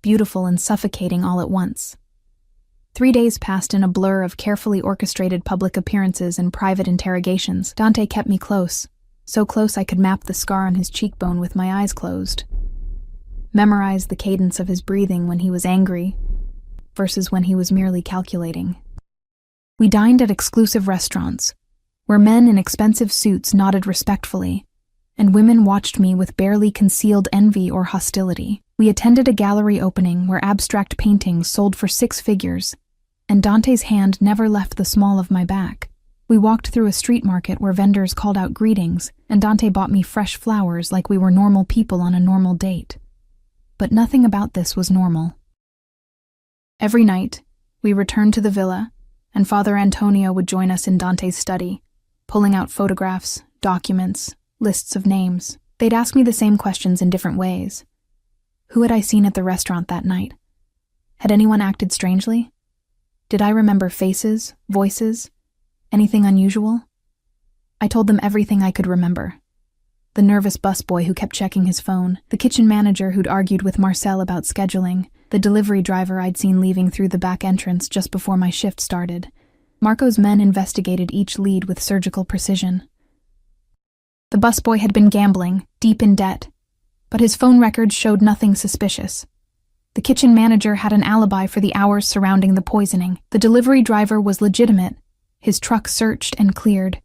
[SPEAKER 2] beautiful and suffocating all at once. 3 days passed in a blur of carefully orchestrated public appearances and private interrogations. Dante kept me close, so close I could map the scar on his cheekbone with my eyes closed, memorize the cadence of his breathing when he was angry versus when he was merely calculating. We dined at exclusive restaurants, where men in expensive suits nodded respectfully, and women watched me with barely concealed envy or hostility. We attended a gallery opening where abstract paintings sold for 6 figures, and Dante's hand never left the small of my back. We walked through a street market where vendors called out greetings, and Dante bought me fresh flowers like we were normal people on a normal date. But nothing about this was normal. Every night, we returned to the villa, and Father Antonio would join us in Dante's study, pulling out photographs, documents, lists of names. They'd ask me the same questions in different ways. Who had I seen at the restaurant that night? Had anyone acted strangely? Did I remember faces, voices, anything unusual? I told them everything I could remember. The nervous busboy who kept checking his phone, the kitchen manager who'd argued with Marcel about scheduling, the delivery driver I'd seen leaving through the back entrance just before my shift started. Marco's men investigated each lead with surgical precision. The busboy had been gambling, deep in debt, but his phone records showed nothing suspicious. The kitchen manager had an alibi for the hours surrounding the poisoning. The delivery driver was legitimate, his truck searched and cleared.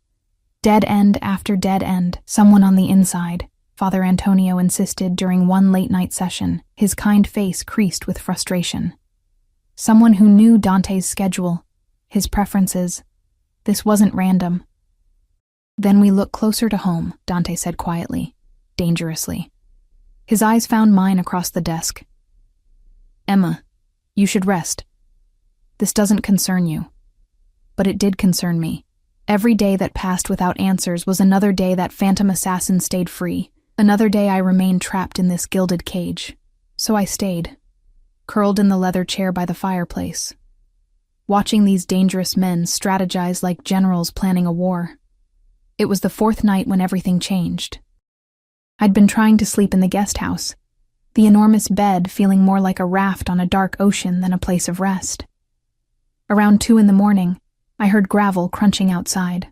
[SPEAKER 2] Dead end after dead end, someone on the inside, Father Antonio insisted during one late-night session, his kind face creased with frustration. Someone who knew Dante's schedule, his preferences. This wasn't random. Then we look closer to home, Dante said quietly, dangerously. His eyes found mine across the desk. Emma, you should rest. This doesn't concern you. But it did concern me. Every day that passed without answers was another day that phantom assassin stayed free, another day I remained trapped in this gilded cage. So I stayed, curled in the leather chair by the fireplace, watching these dangerous men strategize like generals planning a war. It was the fourth night when everything changed. I'd been trying to sleep in the guest house, the enormous bed feeling more like a raft on a dark ocean than a place of rest. Around 2 a.m, I heard gravel crunching outside.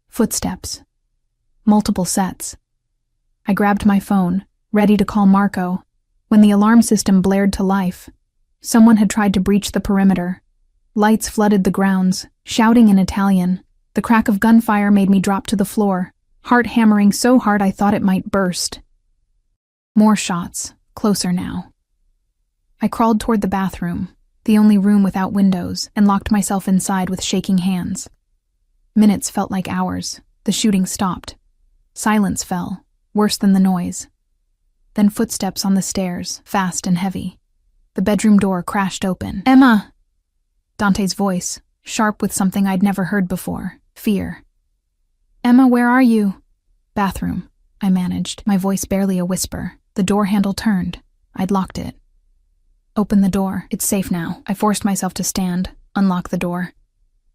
[SPEAKER 2] Footsteps. Multiple sets. I grabbed my phone, ready to call Marco, when the alarm system blared to life. Someone had tried to breach the perimeter. Lights flooded the grounds, shouting in Italian. The crack of gunfire made me drop to the floor, heart hammering so hard I thought it might burst. More shots, closer now. I crawled toward the bathroom, the only room without windows, and locked myself inside with shaking hands. Minutes felt like hours. The shooting stopped. Silence fell, worse than the noise. Then footsteps on the stairs, fast and heavy. The bedroom door crashed open. Emma! Dante's voice, sharp with something I'd never heard before, fear. Emma, where are you? Bathroom, I managed, my voice barely a whisper. The door handle turned. I'd locked it. Open the door. It's safe now. I forced myself to stand, unlock the door.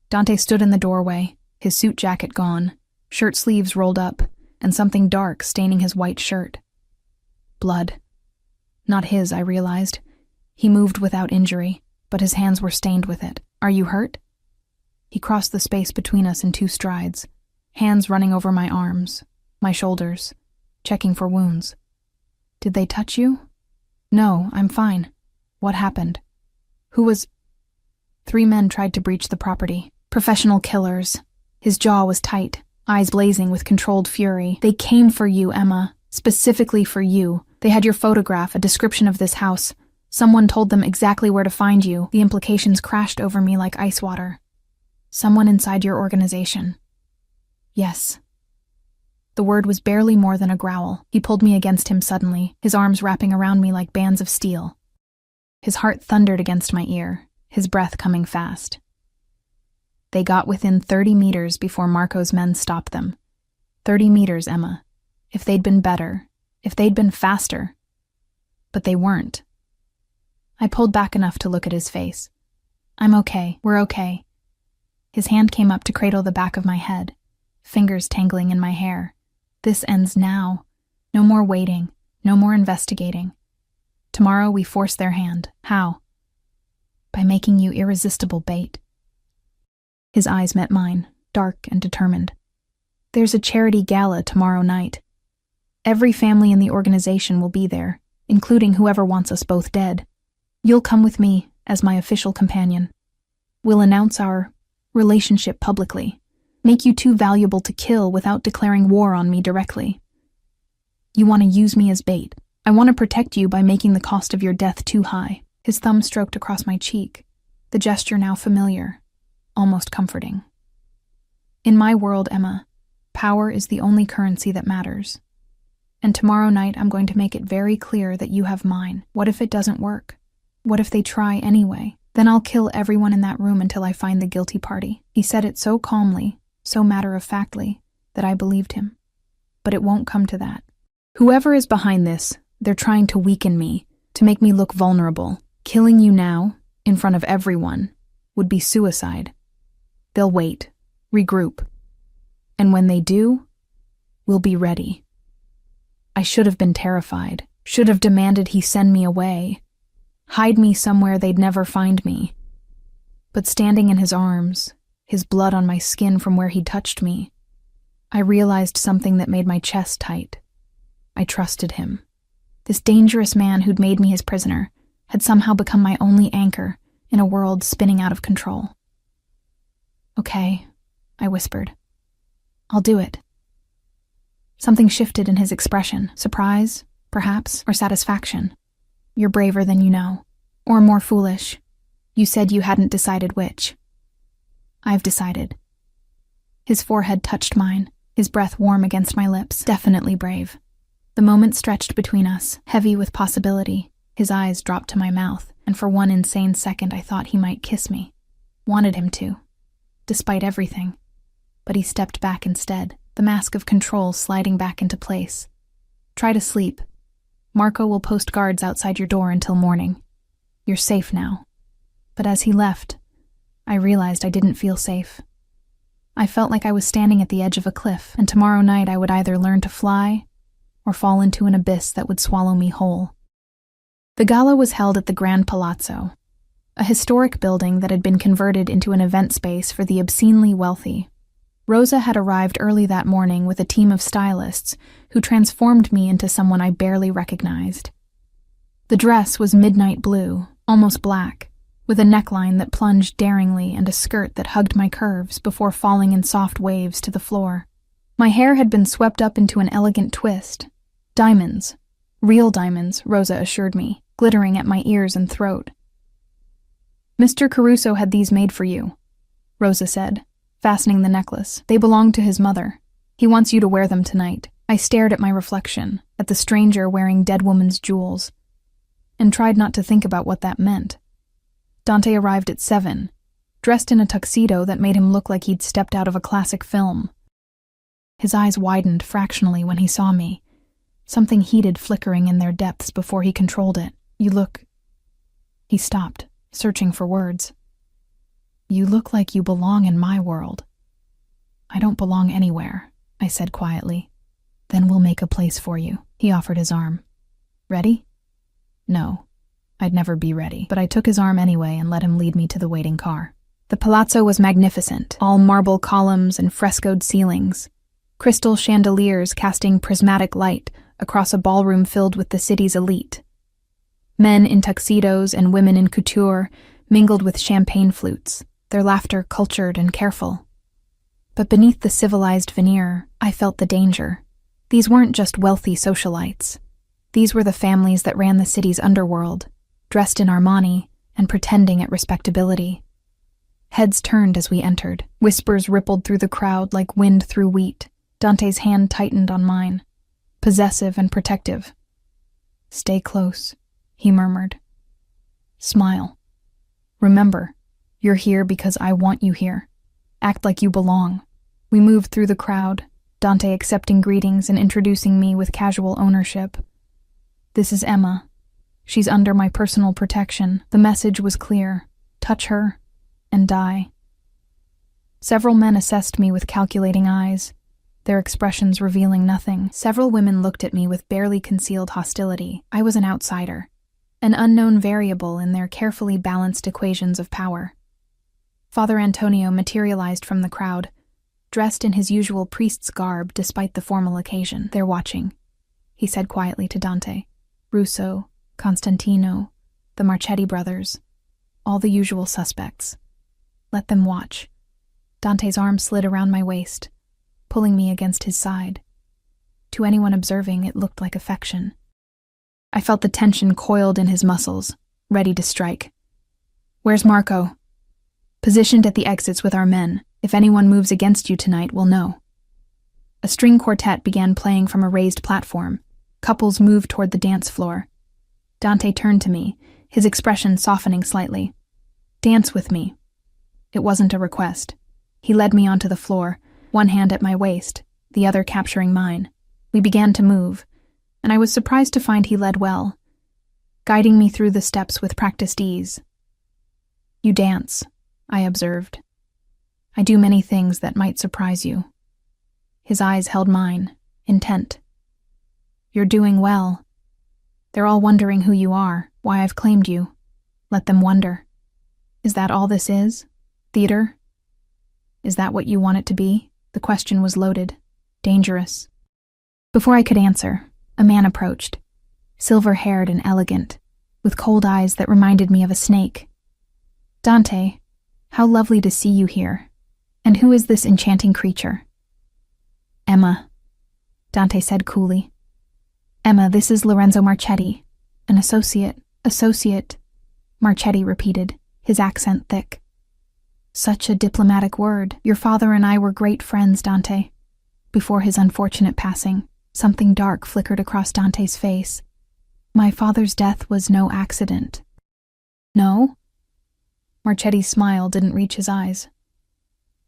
[SPEAKER 2] Dante stood in the doorway, his suit jacket gone, shirt sleeves rolled up, and something dark staining his white shirt. Blood. Not his, I realized. He moved without injury, but his hands were stained with it. Are you hurt? He crossed the space between us in 2 strides, hands running over my arms, my shoulders, checking for wounds. Did they touch you? No, I'm fine. What happened? Who was... 3 men tried to breach the property. Professional killers. His jaw was tight, eyes blazing with controlled fury. They came for you, Emma. Specifically for you. They had your photograph, a description of this house. Someone told them exactly where to find you. The implications crashed over me like ice water. Someone inside your organization. Yes. The word was barely more than a growl. He pulled me against him suddenly, his arms wrapping around me like bands of steel. His heart thundered against my ear, his breath coming fast. They got within 30 meters before Marco's men stopped them. 30 meters, Emma. If they'd been better, if they'd been faster. But they weren't. I pulled back enough to look at his face. I'm okay, we're okay. His hand came up to cradle the back of my head, fingers tangling in my hair. This ends now. No more waiting, no more investigating. Tomorrow we force their hand. How? By making you irresistible bait. His eyes met mine, dark and determined. There's a charity gala tomorrow night. Every family in the organization will be there, including whoever wants us both dead. You'll come with me as my official companion. We'll announce our relationship publicly, make you too valuable to kill without declaring war on me directly. You want to use me as bait. I want to protect you by making the cost of your death too high. His thumb stroked across my cheek, the gesture now familiar, almost comforting. In my world, Emma, power is the only currency that matters. And tomorrow night I'm going to make it very clear that you have mine. What if it doesn't work? What if they try anyway? Then I'll kill everyone in that room until I find the guilty party." He said it so calmly, so matter-of-factly, that I believed him. But it won't come to that. Whoever is behind this, they're trying to weaken me, to make me look vulnerable. Killing you now, in front of everyone, would be suicide. They'll wait, regroup. And when they do, we'll be ready. I should have been terrified, should have demanded he send me away, hide me somewhere they'd never find me. But standing in his arms, his blood on my skin from where he touched me, I realized something that made my chest tight. I trusted him. This dangerous man who'd made me his prisoner had somehow become my only anchor in a world spinning out of control. "Okay," I whispered. "I'll do it." Something shifted in his expression, surprise, perhaps, or satisfaction. "You're braver than you know. Or more foolish. You said you hadn't decided which." "I've decided." His forehead touched mine, his breath warm against my lips. Definitely brave. The moment stretched between us, heavy with possibility. His eyes dropped to my mouth, and for one insane second I thought he might kiss me. Wanted him to, despite everything. But he stepped back instead, the mask of control sliding back into place. "Try to sleep. Marco will post guards outside your door until morning. You're safe now." But as he left, I realized I didn't feel safe. I felt like I was standing at the edge of a cliff, and tomorrow night I would either learn to fly or fall into an abyss that would swallow me whole. The gala was held at the Grand Palazzo, a historic building that had been converted into an event space for the obscenely wealthy. Rosa had arrived early that morning with a team of stylists who transformed me into someone I barely recognized. The dress was midnight blue, almost black, with a neckline that plunged daringly and a skirt that hugged my curves before falling in soft waves to the floor. My hair had been swept up into an elegant twist. Diamonds, real diamonds, Rosa assured me, glittering at my ears and throat. "Mr. Caruso had these made for you," Rosa said, fastening the necklace. "They belong to his mother. He wants you to wear them tonight." I stared at my reflection, at the stranger wearing dead woman's jewels, and tried not to think about what that meant. Dante arrived at 7, dressed in a tuxedo that made him look like he'd stepped out of a classic film. His eyes widened fractionally when he saw me, something heated flickering in their depths before he controlled it. "You look..." He stopped, searching for words. "You look like you belong in my world." "I don't belong anywhere," I said quietly. "Then we'll make a place for you." He offered his arm. "Ready?" No, I'd never be ready, but I took his arm anyway and let him lead me to the waiting car. The palazzo was magnificent, all marble columns and frescoed ceilings, crystal chandeliers casting prismatic light across a ballroom filled with the city's elite. Men in tuxedos and women in couture mingled with champagne flutes, their laughter cultured and careful. But beneath the civilized veneer, I felt the danger. These weren't just wealthy socialites. These were the families that ran the city's underworld, dressed in Armani and pretending at respectability. Heads turned as we entered. Whispers rippled through the crowd like wind through wheat. Dante's hand tightened on mine, possessive and protective. "Stay close," he murmured. "Smile. Remember, you're here because I want you here. Act like you belong." We moved through the crowd, Dante accepting greetings and introducing me with casual ownership. "This is Emma. She's under my personal protection." The message was clear. Touch her, and die. Several men assessed me with calculating eyes, their expressions revealing nothing. Several women looked at me with barely concealed hostility. I was an outsider, an unknown variable in their carefully balanced equations of power. Father Antonio materialized from the crowd, dressed in his usual priest's garb despite the formal occasion. "They're watching," he said quietly to Dante. "Russo, Constantino, the Marchetti brothers, all the usual suspects. Let them watch." Dante's arm slid around my waist, pulling me against his side. To anyone observing, it looked like affection. I felt the tension coiled in his muscles, ready to strike. "Where's Marco?" "Positioned at the exits with our men. If anyone moves against you tonight, we'll know." A string quartet began playing from a raised platform, Couples moved toward the dance floor. Dante turned to me, his expression softening slightly. "Dance with me." It wasn't a request. He led me onto the floor, one hand at my waist, the other capturing mine. We began to move, and I was surprised to find he led well, guiding me through the steps with practiced ease. "You dance," I observed. "I do many things that might surprise you." His eyes held mine, intent. "You're doing well. They're all wondering who you are, why I've claimed you. Let them wonder. Is that all this is? Theater? Is that what you want it to be?" The question was loaded, dangerous. Before I could answer, a man approached, silver-haired and elegant, with cold eyes that reminded me of a snake. "Dante, how lovely to see you here. And who is this enchanting creature?" "Emma," Dante said coolly. "Emma, this is Lorenzo Marchetti, an associate, Marchetti repeated, his accent thick. "Such a diplomatic word. Your father and I were great friends, Dante." Before his unfortunate passing, something dark flickered across Dante's face. "My father's death was no accident." "No?" Marchetti's smile didn't reach his eyes.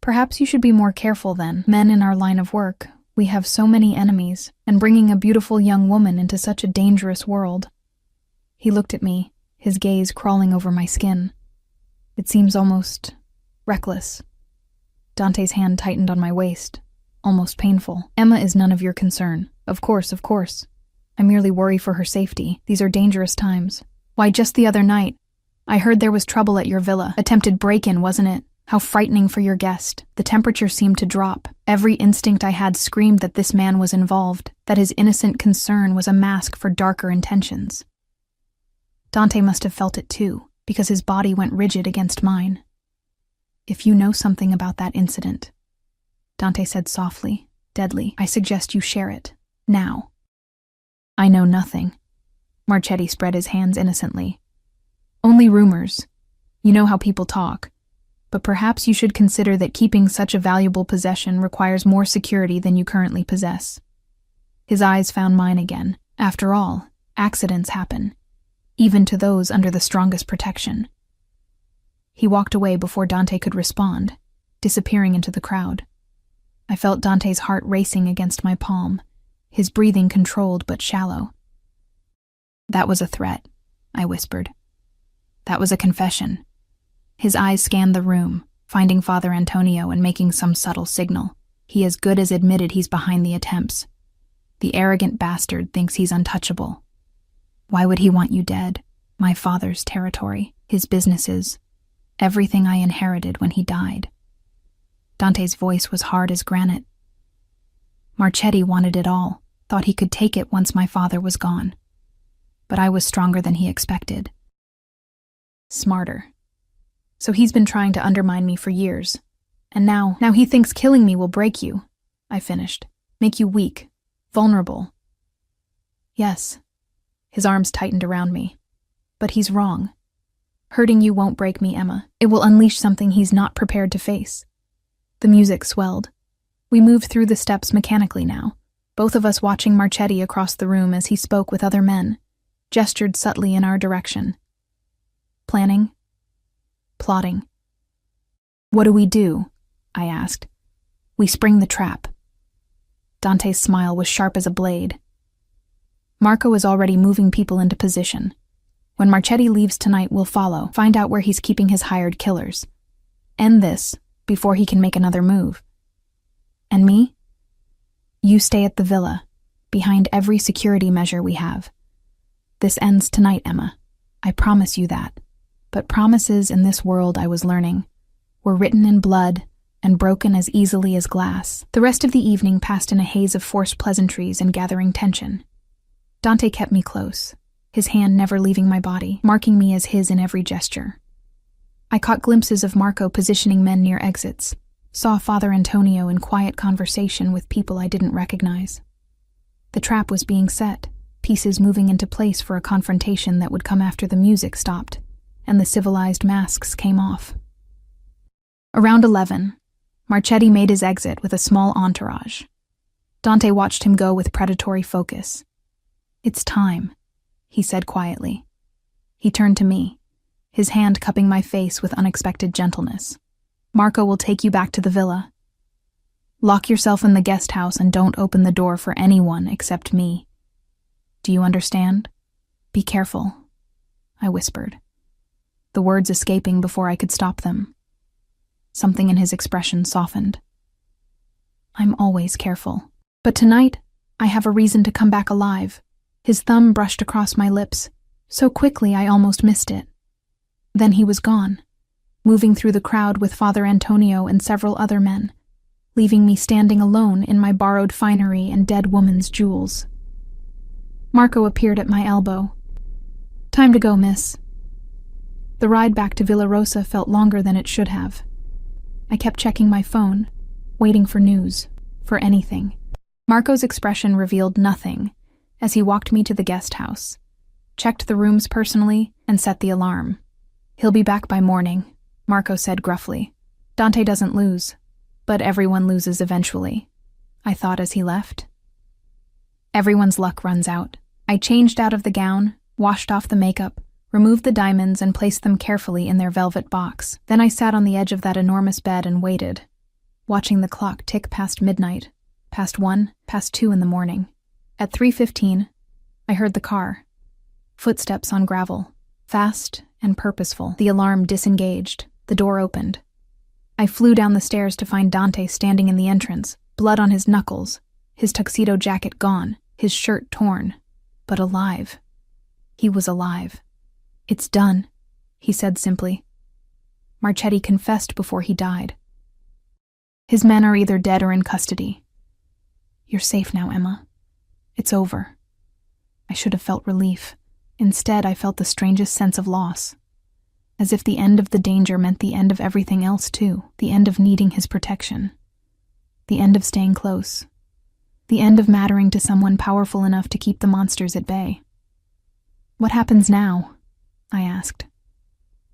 [SPEAKER 2] "Perhaps you should be more careful then. Men in our line of work, we have so many enemies, and bringing a beautiful young woman into such a dangerous world." He looked at me, his gaze crawling over my skin. "It seems almost reckless." Dante's hand tightened on my waist, almost painful. "Emma is none of your concern. Of course. I merely worry for her safety. These are dangerous times. Why, just the other night, I heard there was trouble at your villa. Attempted break-in, wasn't it? How frightening for your guest. The temperature seemed to drop. Every instinct I had screamed that this man was involved, that his innocent concern was a mask for darker intentions." Dante must have felt it too, because his body went rigid against mine. "If you know something about that incident," Dante said softly, deadly, "I suggest you share it. Now." "I know nothing." Marchetti spread his hands innocently. "Only rumors. You know how people talk. But perhaps you should consider that keeping such a valuable possession requires more security than you currently possess." His eyes found mine again. After all, accidents happen, even to those under the strongest protection. He walked away before Dante could respond, disappearing into the crowd. I felt Dante's heart racing against my palm, his breathing controlled but shallow. "That was a threat," I whispered. "That was a confession." His eyes scanned the room, finding Father Antonio and making some subtle signal. He as good as admitted he's behind the attempts. The arrogant bastard thinks he's untouchable. Why would he want you dead? My father's territory, his businesses, everything I inherited when he died. Dante's voice was hard as granite. Marchetti wanted it all, thought he could take it once my father was gone. But I was stronger than he expected. Smarter. So he's been trying to undermine me for years. And now he thinks killing me will break you, I finished. Make you weak, vulnerable. Yes. His arms tightened around me. But he's wrong. Hurting you won't break me, Emma. It will unleash something he's not prepared to face. The music swelled. We moved through the steps mechanically now, both of us watching Marchetti across the room as he spoke with other men, gestured subtly in our direction. Planning? Plotting. "What do we do?" I asked. "We spring the trap." Dante's smile was sharp as a blade. "Marco is already moving people into position. When Marchetti leaves tonight, we'll follow, find out where he's keeping his hired killers. End this before he can make another move. And me? You stay at the villa, behind every security measure we have. This ends tonight, Emma. I promise you that. But promises in this world, I was learning, were written in blood and broken as easily as glass." The rest of the evening passed in a haze of forced pleasantries and gathering tension. Dante kept me close, his hand never leaving my body, marking me as his in every gesture. I caught glimpses of Marco positioning men near exits, saw Father Antonio in quiet conversation with people I didn't recognize. The trap was being set, pieces moving into place for a confrontation that would come after the music stopped and the civilized masks came off. Around 11, Marchetti made his exit with a small entourage. Dante watched him go with predatory focus. "It's time," he said quietly. He turned to me, his hand cupping my face with unexpected gentleness. "Marco will take you back to the villa. Lock yourself in the guest house and don't open the door for anyone except me. Do you understand? Be careful," I whispered, the words escaping before I could stop them. Something in his expression softened. "I'm always careful. But tonight, I have a reason to come back alive." His thumb brushed across my lips, so quickly I almost missed it. Then he was gone, moving through the crowd with Father Antonio and several other men, leaving me standing alone in my borrowed finery and dead woman's jewels. Marco appeared at my elbow. "Time to go, miss." The ride back to Villa Rosa felt longer than it should have. I kept checking my phone, waiting for news, for anything. Marco's expression revealed nothing as he walked me to the guest house, checked the rooms personally, and set the alarm. "He'll be back by morning," Marco said gruffly. "Dante doesn't lose, but everyone loses eventually," I thought as he left. Everyone's luck runs out. I changed out of the gown, washed off the makeup, removed the diamonds and placed them carefully in their velvet box. Then I sat on the edge of that enormous bed and waited, watching the clock tick past midnight, past 1, past 2 in the morning. At 3:15, I heard the car. Footsteps on gravel, fast and purposeful. The alarm disengaged. The door opened. I flew down the stairs to find Dante standing in the entrance, blood on his knuckles, his tuxedo jacket gone, his shirt torn, but alive. He was alive. "It's done," he said simply. "Marchetti confessed before he died. His men are either dead or in custody. You're safe now, Emma. It's over." I should have felt relief. Instead, I felt the strangest sense of loss, as if the end of the danger meant the end of everything else too, the end of needing his protection, the end of staying close, the end of mattering to someone powerful enough to keep the monsters at bay. "What happens now?" I asked.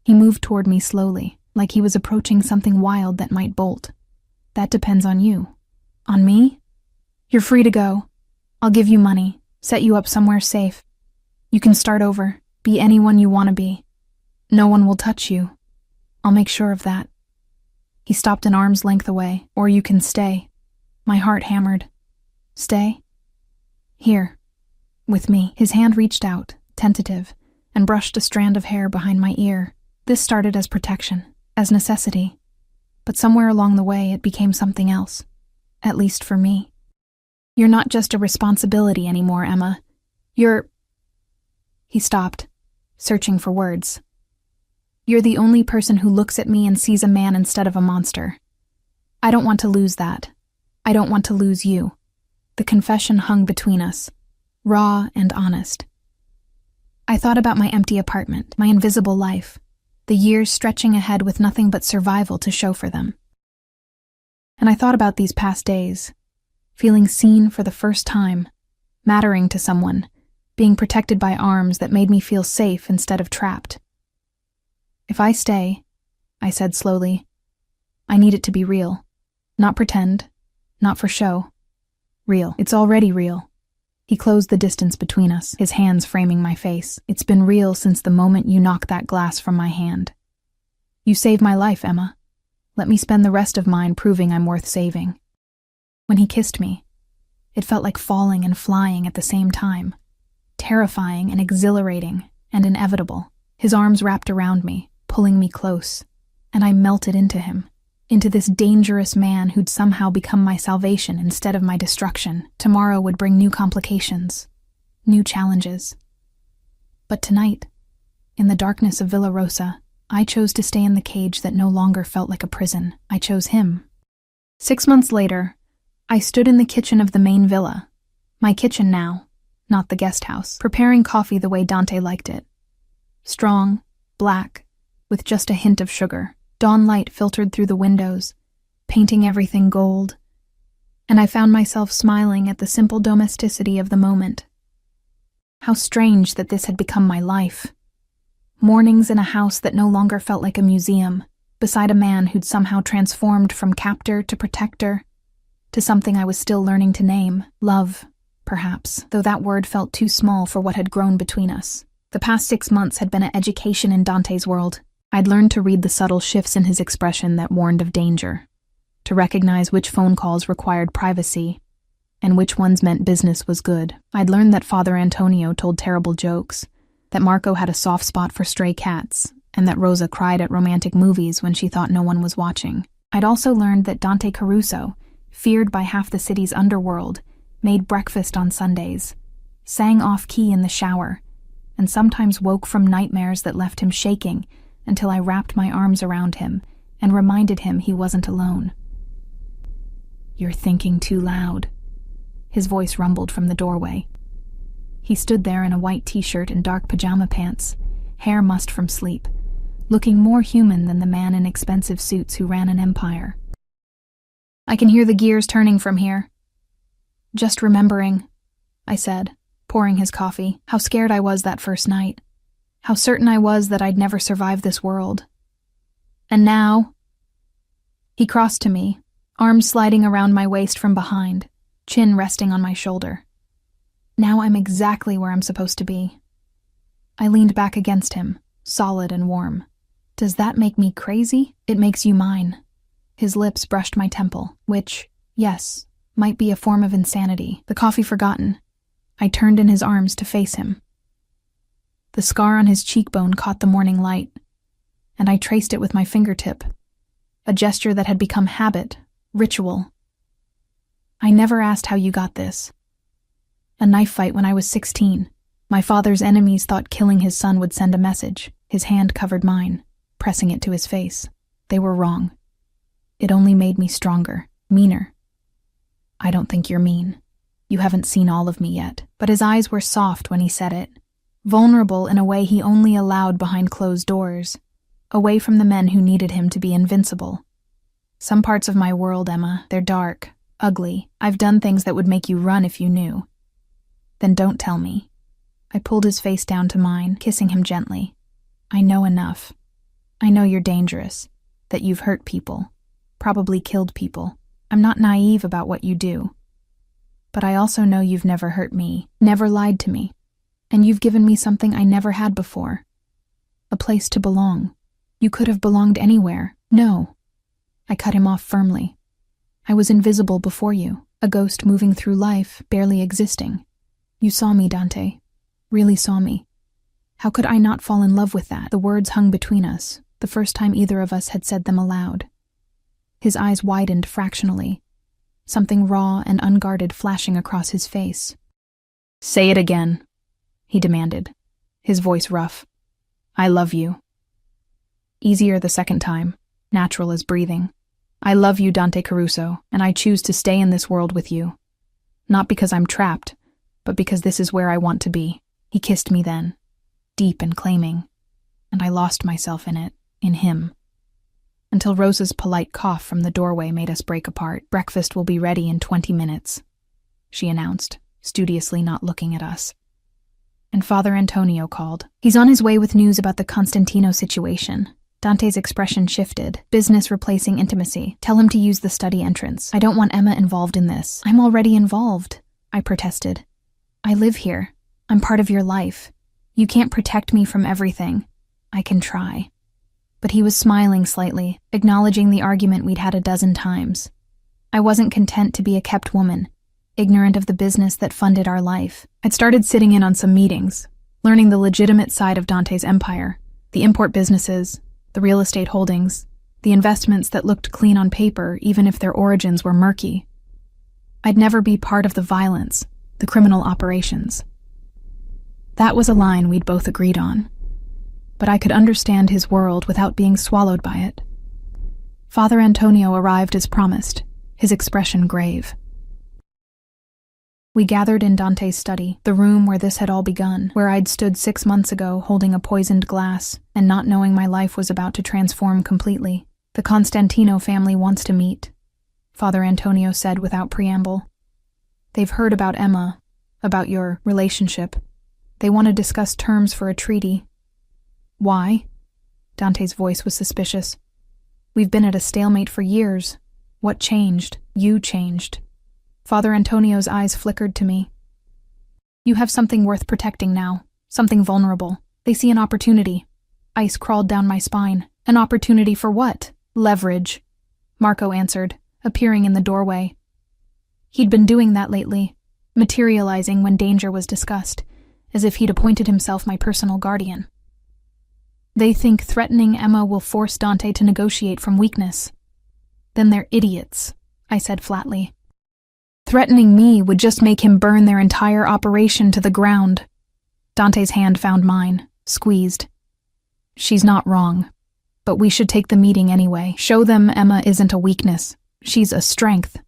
[SPEAKER 2] He moved toward me slowly, like he was approaching something wild that might bolt. "That depends on you." "On me? You're free to go. I'll give you money, set you up somewhere safe. You can start over, be anyone you want to be. No one will touch you. I'll make sure of that." He stopped an arm's length away. "Or you can stay." My heart hammered. "Stay?" "Here, with me." His hand reached out, tentative, and brushed a strand of hair behind my ear. This started as protection, as necessity. But somewhere along the way it became something else. At least for me. "You're not just a responsibility anymore, Emma. You're—" He stopped, searching for words. "You're the only person who looks at me and sees a man instead of a monster. I don't want to lose that. I don't want to lose you." The confession hung between us, raw and honest. I thought about my empty apartment, my invisible life, the years stretching ahead with nothing but survival to show for them. And I thought about these past days, feeling seen for the first time, mattering to someone, being protected by arms that made me feel safe instead of trapped. "If I stay," I said slowly, "I need it to be real. Not pretend, not for show. Real. It's already real." He closed the distance between us, his hands framing my face. "It's been real since the moment you knocked that glass from my hand. You saved my life, Emma. Let me spend the rest of mine proving I'm worth saving." When he kissed me, it felt like falling and flying at the same time, terrifying and exhilarating and inevitable. His arms wrapped around me, pulling me close, and I melted into him, into this dangerous man who'd somehow become my salvation instead of my destruction. Tomorrow would bring new complications, new challenges. But tonight, in the darkness of Villa Rosa, I chose to stay in the cage that no longer felt like a prison. I chose him. 6 months later, I stood in the kitchen of the main villa, my kitchen now, not the guest house, preparing coffee the way Dante liked it. Strong, black, with just a hint of sugar. Dawn light filtered through the windows, painting everything gold, and I found myself smiling at the simple domesticity of the moment. How strange that this had become my life. Mornings in a house that no longer felt like a museum, beside a man who'd somehow transformed from captor to protector, to something I was still learning to name, love. perhaps, though that word felt too small for what had grown between us. The past 6 months had been an education in Dante's world. I'd learned to read the subtle shifts in his expression that warned of danger, to recognize which phone calls required privacy and which ones meant business was good. I'd learned that Father Antonio told terrible jokes, that Marco had a soft spot for stray cats, and that Rosa cried at romantic movies when she thought no one was watching. I'd also learned that Dante Caruso, feared by half the city's underworld, made breakfast on Sundays, sang off-key in the shower, and sometimes woke from nightmares that left him shaking until I wrapped my arms around him and reminded him he wasn't alone. "You're thinking too loud," his voice rumbled from the doorway. He stood there in a white t-shirt and dark pajama pants, hair mussed from sleep, looking more human than the man in expensive suits who ran an empire. "I can hear the gears turning from here." "Just remembering," I said, pouring his coffee, "how scared I was that first night. How certain I was that I'd never survive this world. And now—" He crossed to me, arms sliding around my waist from behind, chin resting on my shoulder. "Now I'm exactly where I'm supposed to be." I leaned back against him, solid and warm. "Does that make me crazy?" "It makes you mine." His lips brushed my temple, which, yes, might be a form of insanity. The coffee forgotten, I turned in his arms to face him. The scar on his cheekbone caught the morning light, and I traced it with my fingertip, a gesture that had become habit, ritual. "I never asked how you got this." "A knife fight when I was 16. My father's enemies thought killing his son would send a message." His hand covered mine, pressing it to his face. "They were wrong. It only made me stronger, meaner." "I don't think you're mean. You haven't seen all of me yet." But his eyes were soft when he said it, vulnerable in a way he only allowed behind closed doors, away from the men who needed him to be invincible. "Some parts of my world, Emma, they're dark, ugly. I've done things that would make you run if you knew." "Then don't tell me." I pulled his face down to mine, kissing him gently. "I know enough. I know you're dangerous, that you've hurt people, probably killed people. I'm not naive about what you do. But I also know you've never hurt me, never lied to me, and you've given me something I never had before. A place to belong. You could have belonged anywhere." "No." I cut him off firmly. "I was invisible before you, a ghost moving through life, barely existing. You saw me, Dante. Really saw me. How could I not fall in love with that?" The words hung between us, the first time either of us had said them aloud. His eyes widened fractionally, something raw and unguarded flashing across his face. "Say it again," he demanded, his voice rough. "I love you." Easier the second time, natural as breathing. "I love you, Dante Caruso, and I choose to stay in this world with you. Not because I'm trapped, but because this is where I want to be." He kissed me then, deep and claiming, and I lost myself in it, in him. Until Rosa's polite cough from the doorway made us break apart. "Breakfast will be ready in 20 minutes, she announced, studiously not looking at us. And Father Antonio called. "He's on his way with news about the Constantino situation." Dante's expression shifted. "Business replacing intimacy. Tell him to use the study entrance. I don't want Emma involved in this." "I'm already involved," I protested. "I live here. I'm part of your life. You can't protect me from everything. I can try." But he was smiling slightly, acknowledging the argument we'd had a dozen times. I wasn't content to be a kept woman, ignorant of the business that funded our life. I'd started sitting in on some meetings, learning the legitimate side of Dante's empire, the import businesses, the real estate holdings, the investments that looked clean on paper even if their origins were murky. I'd never be part of the violence, the criminal operations. That was a line we'd both agreed on. But I could understand his world without being swallowed by it. Father Antonio arrived as promised, his expression grave. We gathered in Dante's study, the room where this had all begun, where I'd stood 6 months ago holding a poisoned glass and not knowing my life was about to transform completely. "The Constantino family wants to meet," Father Antonio said without preamble. "They've heard about Emma, about your relationship. They want to discuss terms for a treaty." "Why?" Dante's voice was suspicious. "We've been at a stalemate for years. What changed? You changed." Father Antonio's eyes flickered to me, You have something worth protecting now, something vulnerable. They see an opportunity. Ice crawled down my spine. An opportunity for what? Leverage, Marco answered, appearing in the doorway. He'd been doing that lately, materializing when danger was discussed, as if he'd appointed himself my personal guardian. They think threatening Emma will force Dante to negotiate from weakness. Then they're idiots, I said flatly. Threatening me would just make him burn their entire operation to the ground. Dante's hand found mine, squeezed. She's not wrong, but we should take the meeting anyway. Show them Emma isn't a weakness. She's a strength.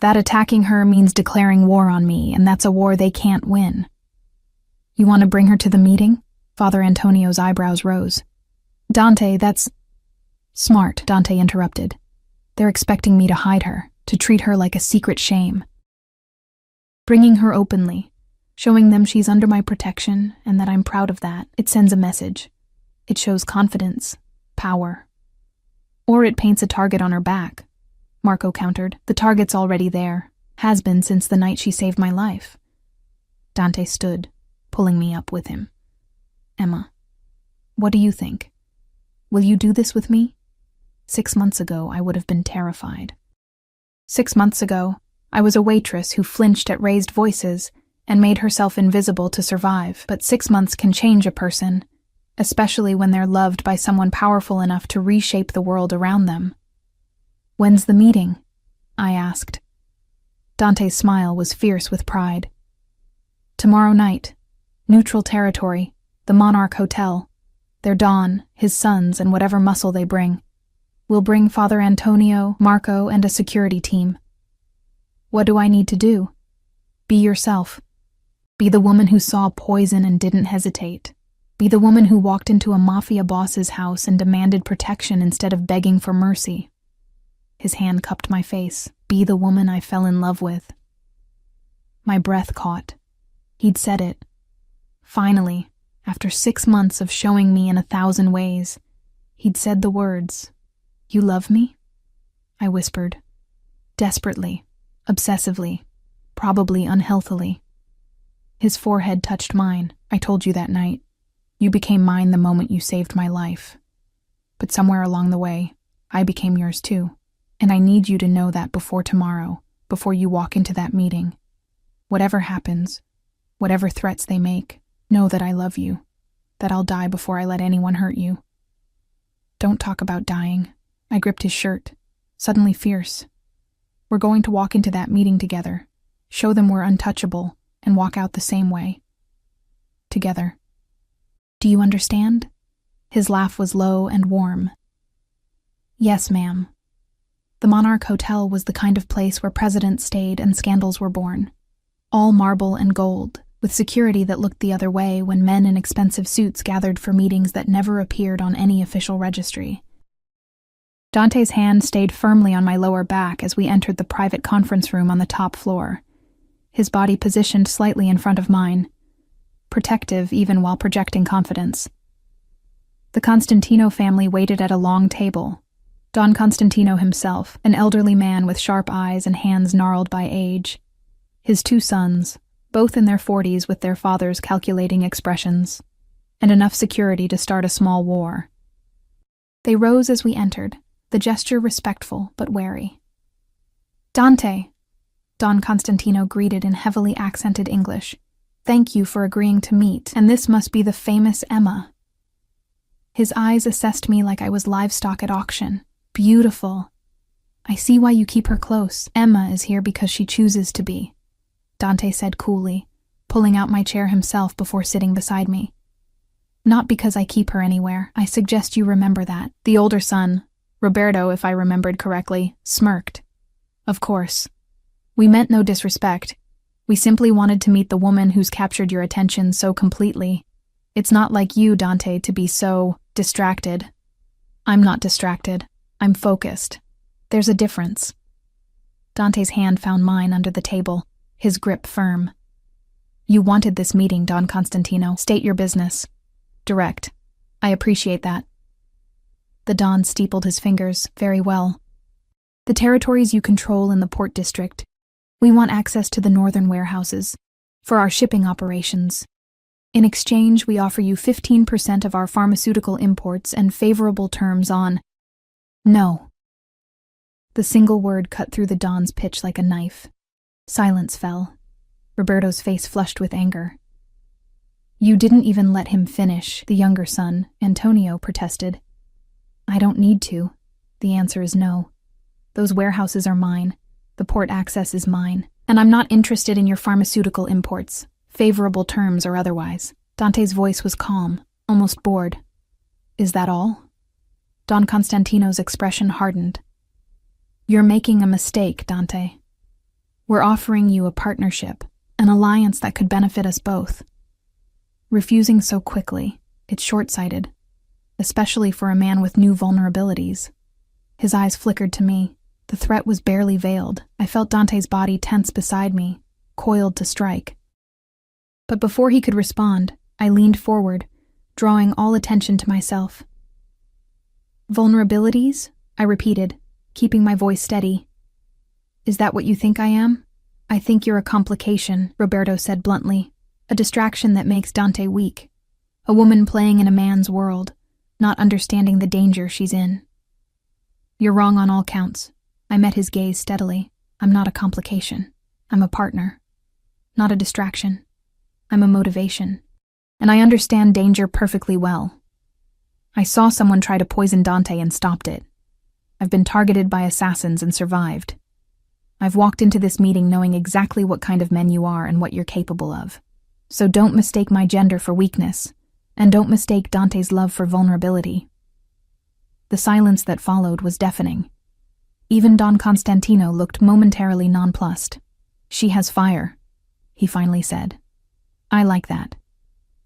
[SPEAKER 2] That attacking her means declaring war on me, and that's a war they can't win. You want to bring her to the meeting? Father Antonio's eyebrows rose. Dante, that's... Smart, Dante interrupted. They're expecting me to hide her, to treat her like a secret shame. Bringing her openly, showing them she's under my protection and that I'm proud of that, it sends a message. It shows confidence, power. Or it paints a target on her back, Marco countered. The target's already there, has been since the night she saved my life. Dante stood, pulling me up with him. Emma, what do you think? Will you do this with me? 6 months ago, I would have been terrified. 6 months ago, I was a waitress who flinched at raised voices and made herself invisible to survive. But 6 months can change a person, especially when they're loved by someone powerful enough to reshape the world around them. When's the meeting? I asked. Dante's smile was fierce with pride. Tomorrow night. Neutral territory. The Monarch Hotel. They're Don, his sons, and whatever muscle they bring. We'll bring Father Antonio, Marco, and a security team. What do I need to do? Be yourself. Be the woman who saw poison and didn't hesitate. Be the woman who walked into a Mafia boss's house and demanded protection instead of begging for mercy. His hand cupped my face. Be the woman I fell in love with. My breath caught. He'd said it. Finally, after 6 months of showing me in 1,000 ways, he'd said the words, "You love me?" I whispered. Desperately, obsessively, probably unhealthily. His forehead touched mine. I told you that night. You became mine the moment you saved my life. But somewhere along the way, I became yours too. And I need you to know that before tomorrow, before you walk into that meeting. Whatever happens, whatever threats they make, know that I love you, that I'll die before I let anyone hurt you. Don't talk about dying. I gripped his shirt, suddenly fierce. We're going to walk into that meeting together, show them we're untouchable, and walk out the same way. Together. Do you understand? His laugh was low and warm. Yes, ma'am. The Monarch Hotel was the kind of place where presidents stayed and scandals were born. All marble and gold, with security that looked the other way when men in expensive suits gathered for meetings that never appeared on any official registry. Dante's hand stayed firmly on my lower back as we entered the private conference room on the top floor, his body positioned slightly in front of mine, protective even while projecting confidence. The Constantino family waited at a long table. Don Constantino himself, an elderly man with sharp eyes and hands gnarled by age. His 2 sons, both in their 40s with their father's calculating expressions, and enough security to start a small war. They rose as we entered, the gesture respectful but wary. Dante, Don Constantino greeted in heavily accented English. Thank you for agreeing to meet, and this must be the famous Emma. His eyes assessed me like I was livestock at auction. Beautiful. I see why you keep her close. Emma is here because she chooses to be, Dante said coolly, pulling out my chair himself before sitting beside me. Not because I keep her anywhere. I suggest you remember that. The older son, Roberto, if I remembered correctly, smirked. Of course. We meant no disrespect. We simply wanted to meet the woman who's captured your attention so completely. It's not like you, Dante, to be so distracted. I'm not distracted. I'm focused. There's a difference. Dante's hand found mine under the table, his grip firm. You wanted this meeting, Don Constantino. State your business. Direct. I appreciate that. The Don steepled his fingers. Very well. The territories you control in the Port District. We want access to the northern warehouses. for our shipping operations. In exchange, we offer you 15% of our pharmaceutical imports and favorable terms on... No. The single word cut through the Don's pitch like a knife. Silence fell. Roberto's face flushed with anger. You didn't even let him finish, the younger son, Antonio protested. I don't need to. The answer is no. Those warehouses are mine. The port access is mine. And I'm not interested in your pharmaceutical imports, favorable terms or otherwise. Dante's voice was calm, almost bored. Is that all? Don Constantino's expression hardened. You're making a mistake, Dante. We're offering you a partnership, an alliance that could benefit us both. Refusing so quickly, it's short-sighted, especially for a man with new vulnerabilities. His eyes flickered to me. The threat was barely veiled. I felt Dante's body tense beside me, coiled to strike. But before he could respond, I leaned forward, drawing all attention to myself. Vulnerabilities? I repeated, keeping my voice steady. Is that what you think I am? I think you're a complication, Roberto said bluntly. A distraction that makes Dante weak. A woman playing in a man's world, not understanding the danger she's in. You're wrong on all counts. I met his gaze steadily. I'm not a complication. I'm a partner. Not a distraction. I'm a motivation. And I understand danger perfectly well. I saw someone try to poison Dante and stopped it. I've been targeted by assassins and survived. I've walked into this meeting knowing exactly what kind of men you are and what you're capable of. So don't mistake my gender for weakness, and don't mistake Dante's love for vulnerability. The silence that followed was deafening. Even Don Constantino looked momentarily nonplussed. She has fire, he finally said. I like that.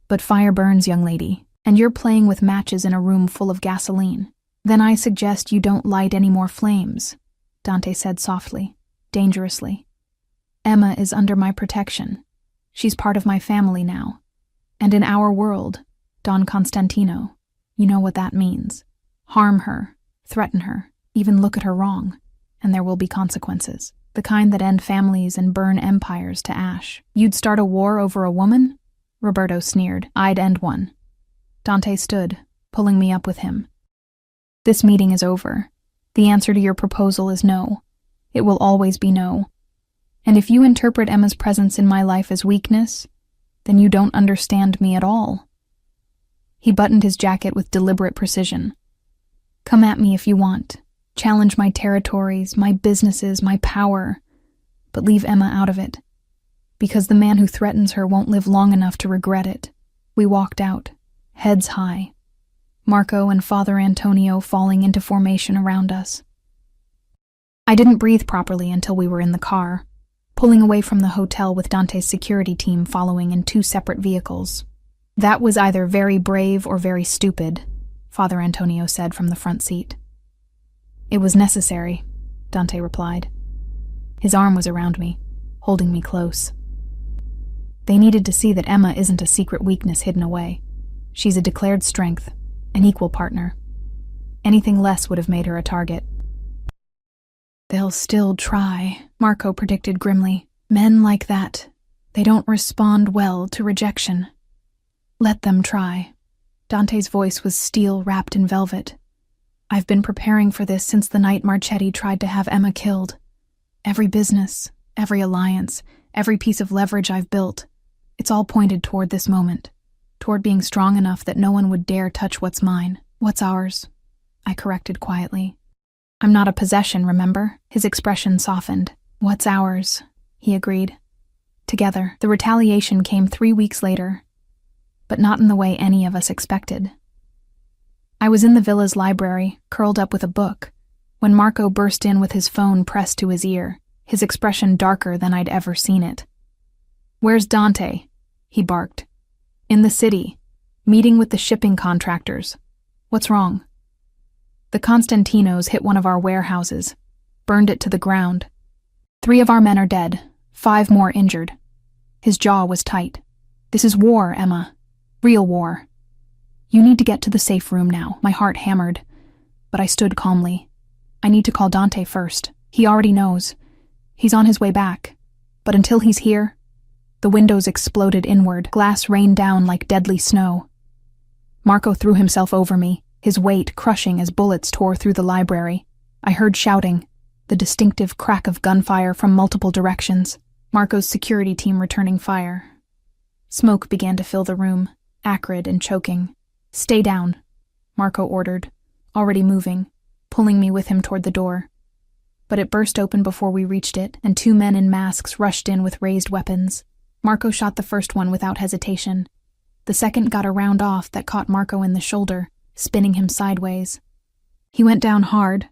[SPEAKER 2] But fire burns, young lady, and you're playing with matches in a room full of gasoline. Then I suggest you don't light any more flames, Dante said softly, dangerously. Emma is under my protection. She's part of my family now. And in our world, Don Constantino, you know what that means. Harm her, threaten her, even look at her wrong, and there will be consequences. The kind that end families and burn empires to ash. You'd start a war over a woman? Roberto sneered. I'd end one. Dante stood, pulling me up with him. This meeting is over. The answer to your proposal is no. It will always be no. And if you interpret Emma's presence in my life as weakness, then you don't understand me at all. He buttoned his jacket with deliberate precision. Come at me if you want. Challenge my territories, my businesses, my power. But leave Emma out of it. Because the man who threatens her won't live long enough to regret it. We walked out, heads high. Marco and Father Antonio falling into formation around us. I didn't breathe properly until we were in the car, pulling away from the hotel with Dante's security team following in 2 separate vehicles. That was either very brave or very stupid, Father Antonio said from the front seat. It was necessary, Dante replied. His arm was around me, holding me close. They needed to see that Emma isn't a secret weakness hidden away. She's a declared strength, an equal partner. Anything less would have made her a target. They'll still try, Marco predicted grimly. Men like that, they don't respond well to rejection. Let them try. Dante's voice was steel wrapped in velvet. I've been preparing for this since the night Marchetti tried to have Emma killed. Every business, every alliance, every piece of leverage I've built, it's all pointed toward this moment, toward being strong enough that no one would dare touch what's mine, what's ours. I corrected quietly. I'm not a possession, remember? His expression softened. What's ours? He agreed. Together, the retaliation came 3 weeks later, but not in the way any of us expected. I was in the villa's library, curled up with a book, when Marco burst in with his phone pressed to his ear, his expression darker than I'd ever seen it. Where's Dante? He barked. In the city, meeting with the shipping contractors. What's wrong? The Constantinos hit one of our warehouses, burned it to the ground. 3 of our men are dead, 5 more injured. His jaw was tight. This is war, Emma. Real war. You need to get to the safe room now. My heart hammered, but I stood calmly. I need to call Dante first. He already knows. He's on his way back. But until he's here, The windows exploded inward, glass rained down like deadly snow. Marco threw himself over me, his weight crushing as bullets tore through the library. I heard shouting, the distinctive crack of gunfire from multiple directions. Marco's security team returning fire. Smoke began to fill the room, acrid and choking. "Stay down," Marco ordered, already moving, pulling me with him toward the door. But it burst open before we reached it, and 2 men in masks rushed in with raised weapons. Marco shot the first one without hesitation. The second got a round off that caught Marco in the shoulder, spinning him sideways. He went down hard,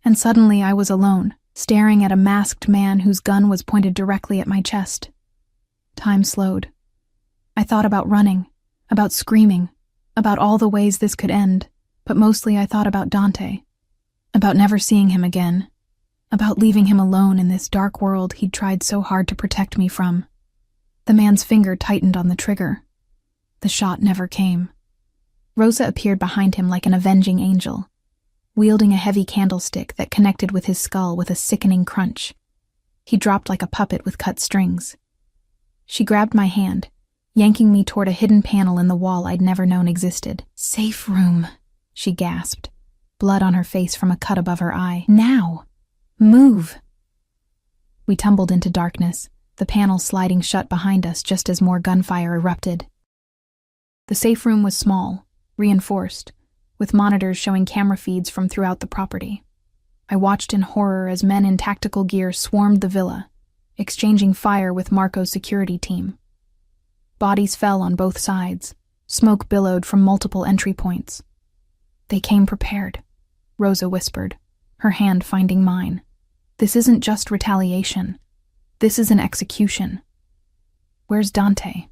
[SPEAKER 2] and suddenly I was alone, staring at a masked man whose gun was pointed directly at my chest. Time slowed. I thought about running, about screaming, about all the ways this could end, but mostly I thought about Dante, about never seeing him again, about leaving him alone in this dark world he'd tried so hard to protect me from. The man's finger tightened on the trigger. The shot never came. Rosa appeared behind him like an avenging angel, wielding a heavy candlestick that connected with his skull with a sickening crunch. He dropped like a puppet with cut strings. She grabbed my hand, yanking me toward a hidden panel in the wall I'd never known existed. "Safe room," she gasped, blood on her face from a cut above her eye. "Now! Move!" We tumbled into darkness, the panel sliding shut behind us just as more gunfire erupted. The safe room was small, reinforced, with monitors showing camera feeds from throughout the property. I watched in horror as men in tactical gear swarmed the villa, exchanging fire with Marco's security team. Bodies fell on both sides. Smoke billowed from multiple entry points. "They came prepared," Rosa whispered, her hand finding mine. "This isn't just retaliation. This is an execution." "Where's Dante?"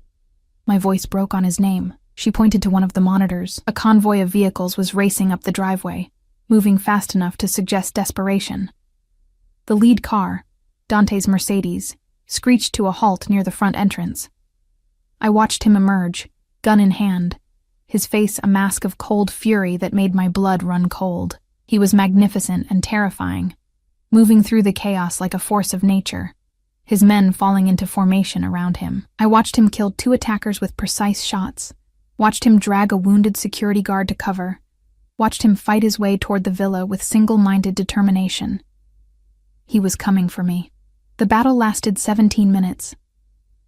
[SPEAKER 2] My voice broke on his name. She pointed to one of the monitors. A convoy of vehicles was racing up the driveway, moving fast enough to suggest desperation. The lead car, Dante's Mercedes, screeched to a halt near the front entrance. I watched him emerge, gun in hand, his face a mask of cold fury that made my blood run cold. He was magnificent and terrifying, moving through the chaos like a force of nature, his men falling into formation around him. I watched him kill 2 attackers with precise shots, watched him drag a wounded security guard to cover, watched him fight his way toward the villa with single-minded determination. He was coming for me. The battle lasted 17 minutes.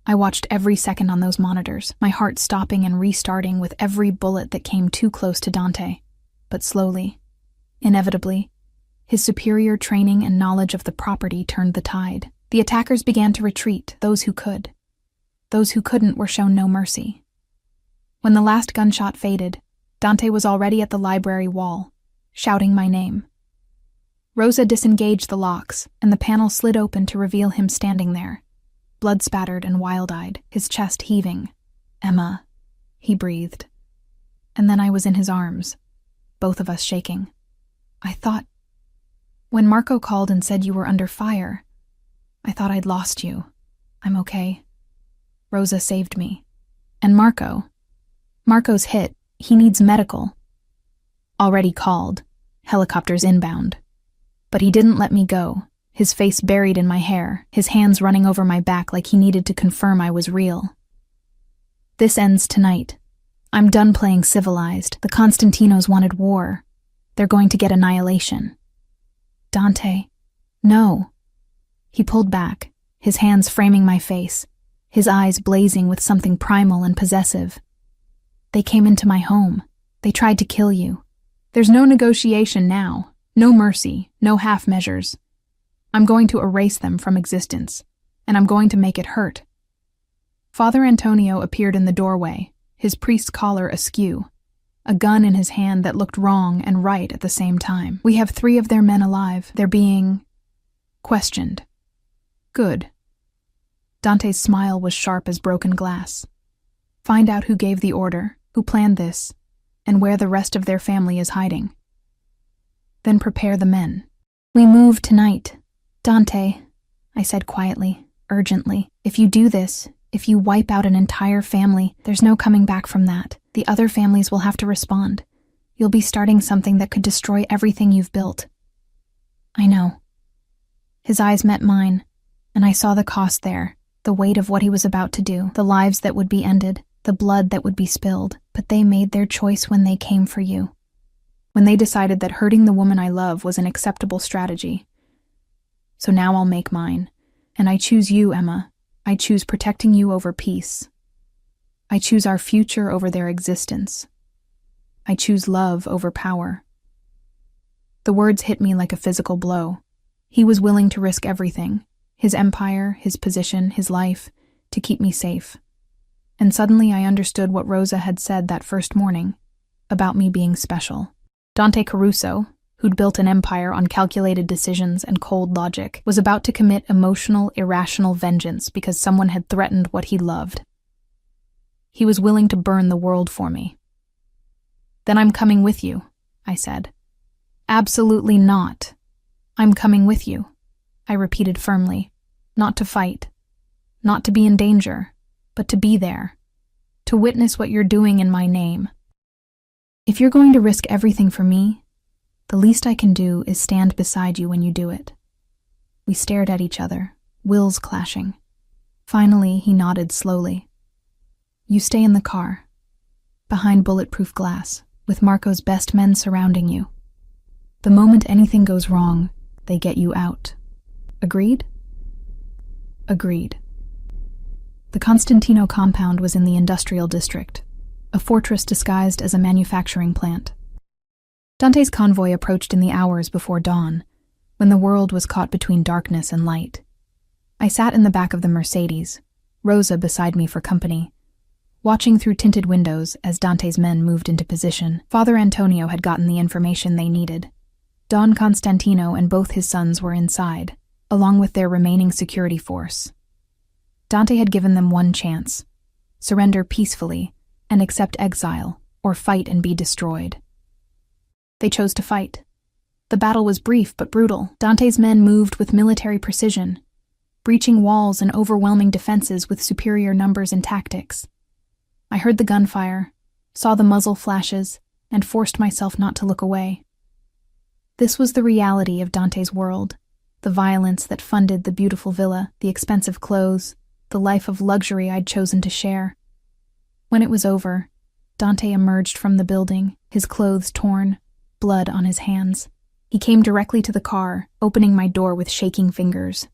[SPEAKER 2] I watched every second on those monitors, my heart stopping and restarting with every bullet that came too close to Dante. But slowly, inevitably, his superior training and knowledge of the property turned the tide. The attackers began to retreat, those who could. Those who couldn't were shown no mercy. When the last gunshot faded, Dante was already at the library wall, shouting my name. Rosa disengaged the locks, and the panel slid open to reveal him standing there, blood-spattered and wild-eyed, his chest heaving. "Emma," he breathed. And then I was in his arms, both of us shaking. I thought, when Marco called and said you were under fire, I thought I'd lost you. I'm okay. Rosa saved me. And Marco's hit. He needs medical. Already called. Helicopters inbound. But he didn't let me go, his face buried in my hair, his hands running over my back like he needed to confirm I was real. "This ends tonight. I'm done playing civilized. The Constantinos wanted war. They're going to get annihilation." "Dante, no." He pulled back, his hands framing my face, his eyes blazing with something primal and possessive. "They came into my home. They tried to kill you. There's no negotiation now, no mercy, no half measures. I'm going to erase them from existence, and I'm going to make it hurt." Father Antonio appeared in the doorway, his priest's collar askew, a gun in his hand that looked wrong and right at the same time. "We have 3 of their men alive. They're being questioned." "Good." Dante's smile was sharp as broken glass. "Find out who gave the order, who planned this, and where the rest of their family is hiding. Then prepare the men." "We move tonight. Dante," I said quietly, urgently. "If you do this, if you wipe out an entire family, there's no coming back from that. The other families will have to respond. You'll be starting something that could destroy everything you've built." "I know." His eyes met mine, and I saw the cost there, The weight of what he was about to do, the lives that would be ended, the blood that would be spilled. But they made their choice when they came for you. When they decided that hurting the woman I love was an acceptable strategy. So now I'll make mine. And I choose you, Emma. I choose protecting you over peace. I choose our future over their existence. I choose love over power. The words hit me like a physical blow. He was willing to risk everything, his empire, his position, his life, to keep me safe. And suddenly I understood what Rosa had said that first morning, about me being special. Dante Caruso, who'd built an empire on calculated decisions and cold logic, was about to commit emotional, irrational vengeance because someone had threatened what he loved. He was willing to burn the world for me. Then I'm coming with you, I said. Absolutely not. I'm coming with you, I repeated firmly. Not to fight, not to be in danger, but to be there, to witness what you're doing in my name. If you're going to risk everything for me, the least I can do is stand beside you when you do it. We stared at each other, wills clashing. Finally, he nodded slowly. You stay in the car, behind bulletproof glass, with Marco's best men surrounding you. The moment anything goes wrong, they get you out. Agreed? Agreed. The Constantino compound was in the industrial district, a fortress disguised as a manufacturing plant. Dante's convoy approached in the hours before dawn, when the world was caught between darkness and light. I sat in the back of the Mercedes, Rosa beside me for company, watching through tinted windows as Dante's men moved into position. Father Antonio had gotten the information they needed. Don Constantino and both his sons were inside, along with their remaining security force. Dante had given them one chance: surrender peacefully and accept exile, or fight and be destroyed. They chose to fight. The battle was brief but brutal. Dante's men moved with military precision, breaching walls and overwhelming defenses with superior numbers and tactics. I heard the gunfire, saw the muzzle flashes, and forced myself not to look away. This was the reality of Dante's world, the violence that funded the beautiful villa, the expensive clothes, the life of luxury I'd chosen to share. When it was over, Dante emerged from the building, his clothes torn, blood on his hands. He came directly to the car, opening my door with shaking fingers.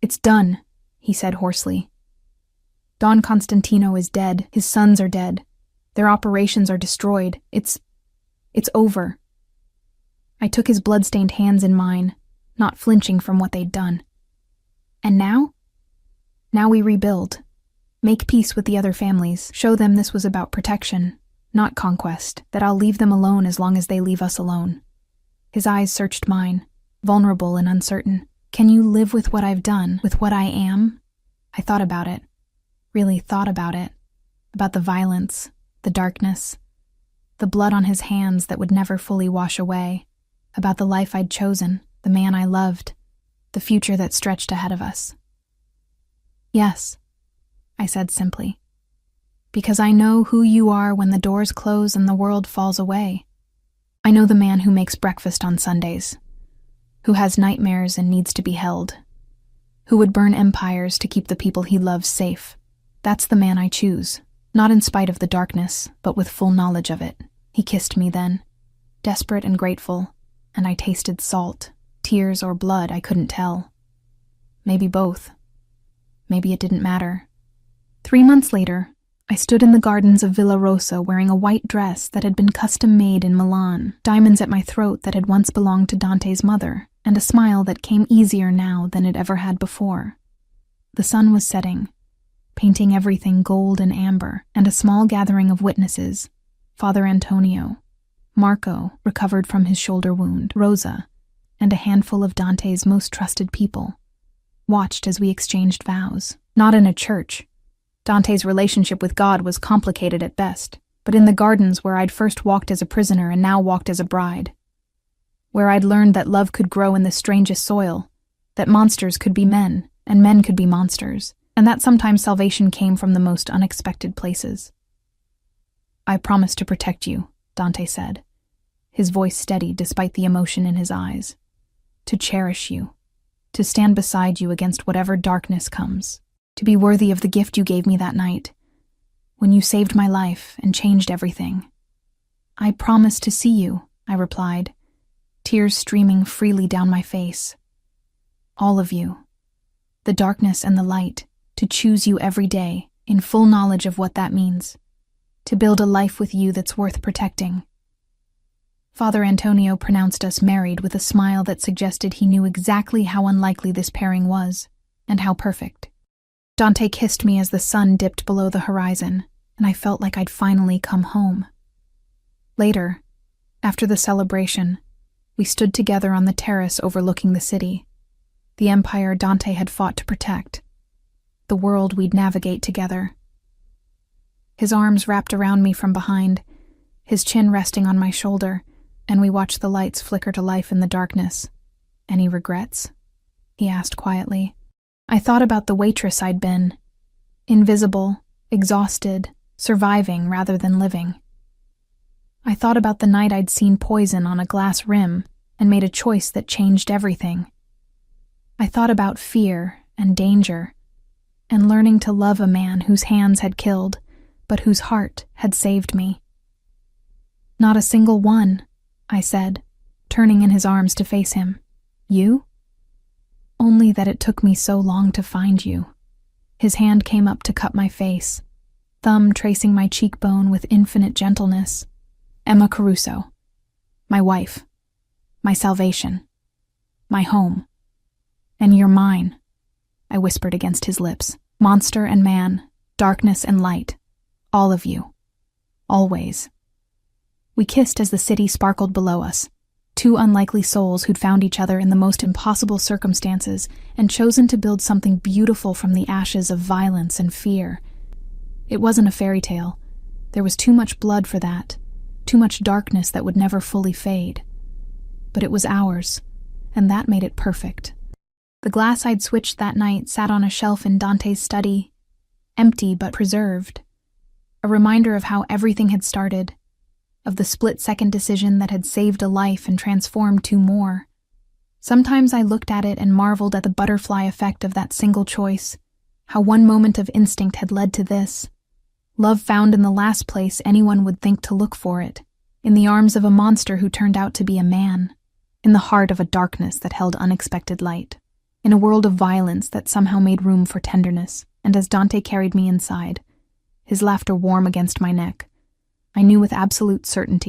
[SPEAKER 2] It's done, he said hoarsely. Don Constantino is dead. His sons are dead. Their operations are destroyed. It's over. I took his blood-stained hands in mine, not flinching from what they'd done. And now? Now we rebuild. Make peace with the other families. Show them this was about protection, not conquest, that I'll leave them alone as long as they leave us alone. His eyes searched mine, vulnerable and uncertain. Can you live with what I've done, with what I am? I thought about it. Really thought about it. About the violence, the darkness, the blood on his hands that would never fully wash away. About the life I'd chosen, the man I loved, the future that stretched ahead of us. Yes, I said simply. Because I know who you are when the doors close and the world falls away. I know the man who makes breakfast on Sundays, who has nightmares and needs to be held, who would burn empires to keep the people he loves safe. That's the man I choose, not in spite of the darkness, but with full knowledge of it. He kissed me then, desperate and grateful, and I tasted salt, tears or blood, I couldn't tell. Maybe both. Maybe it didn't matter. 3 months later, I stood in the gardens of Villa Rosa wearing a white dress that had been custom-made in Milan, diamonds at my throat that had once belonged to Dante's mother, and a smile that came easier now than it ever had before. The sun was setting, painting everything gold and amber, and a small gathering of witnesses, Father Antonio, Marco, recovered from his shoulder wound, Rosa, and a handful of Dante's most trusted people, watched as we exchanged vows. Not in a church. Dante's relationship with God was complicated at best, but in the gardens where I'd first walked as a prisoner and now walked as a bride. Where I'd learned that love could grow in the strangest soil, that monsters could be men, and men could be monsters, and that sometimes salvation came from the most unexpected places. I promise to protect you, Dante said, his voice steady despite the emotion in his eyes. To cherish you, to stand beside you against whatever darkness comes. to be worthy of the gift you gave me that night, when you saved my life and changed everything. I promise to see you, I replied, tears streaming freely down my face. All of you, the darkness and the light, to choose you every day, in full knowledge of what that means, to build a life with you that's worth protecting. Father Antonio pronounced us married with a smile that suggested he knew exactly how unlikely this pairing was, and how perfect. Dante kissed me as the sun dipped below the horizon, and I felt like I'd finally come home. Later, after the celebration, we stood together on the terrace overlooking the city, the empire Dante had fought to protect, the world we'd navigate together. His arms wrapped around me from behind, his chin resting on my shoulder, and we watched the lights flicker to life in the darkness. Any regrets? He asked quietly. I thought about the waitress I'd been. Invisible, exhausted, surviving rather than living. I thought about the night I'd seen poison on a glass rim and made a choice that changed everything. I thought about fear and danger, and learning to love a man whose hands had killed, but whose heart had saved me. Not a single one, I said, turning in his arms to face him. You? Only that it took me so long to find you. His hand came up to cup my face, thumb tracing my cheekbone with infinite gentleness. Emma Caruso. My wife. My salvation. My home. And you're mine, I whispered against his lips. Monster and man, darkness and light. All of you. Always. We kissed as the city sparkled below us, two unlikely souls who'd found each other in the most impossible circumstances and chosen to build something beautiful from the ashes of violence and fear. It wasn't a fairy tale. There was too much blood for that, too much darkness that would never fully fade. But it was ours, and that made it perfect. The glass I'd switched that night sat on a shelf in Dante's study, empty but preserved, a reminder of how everything had started, of the split-second decision that had saved a life and transformed two more. Sometimes I looked at it and marveled at the butterfly effect of that single choice, how one moment of instinct had led to this. Love found in the last place anyone would think to look for it, in the arms of a monster who turned out to be a man, in the heart of a darkness that held unexpected light, in a world of violence that somehow made room for tenderness. And as Dante carried me inside, his laughter warm against my neck, I knew with absolute certainty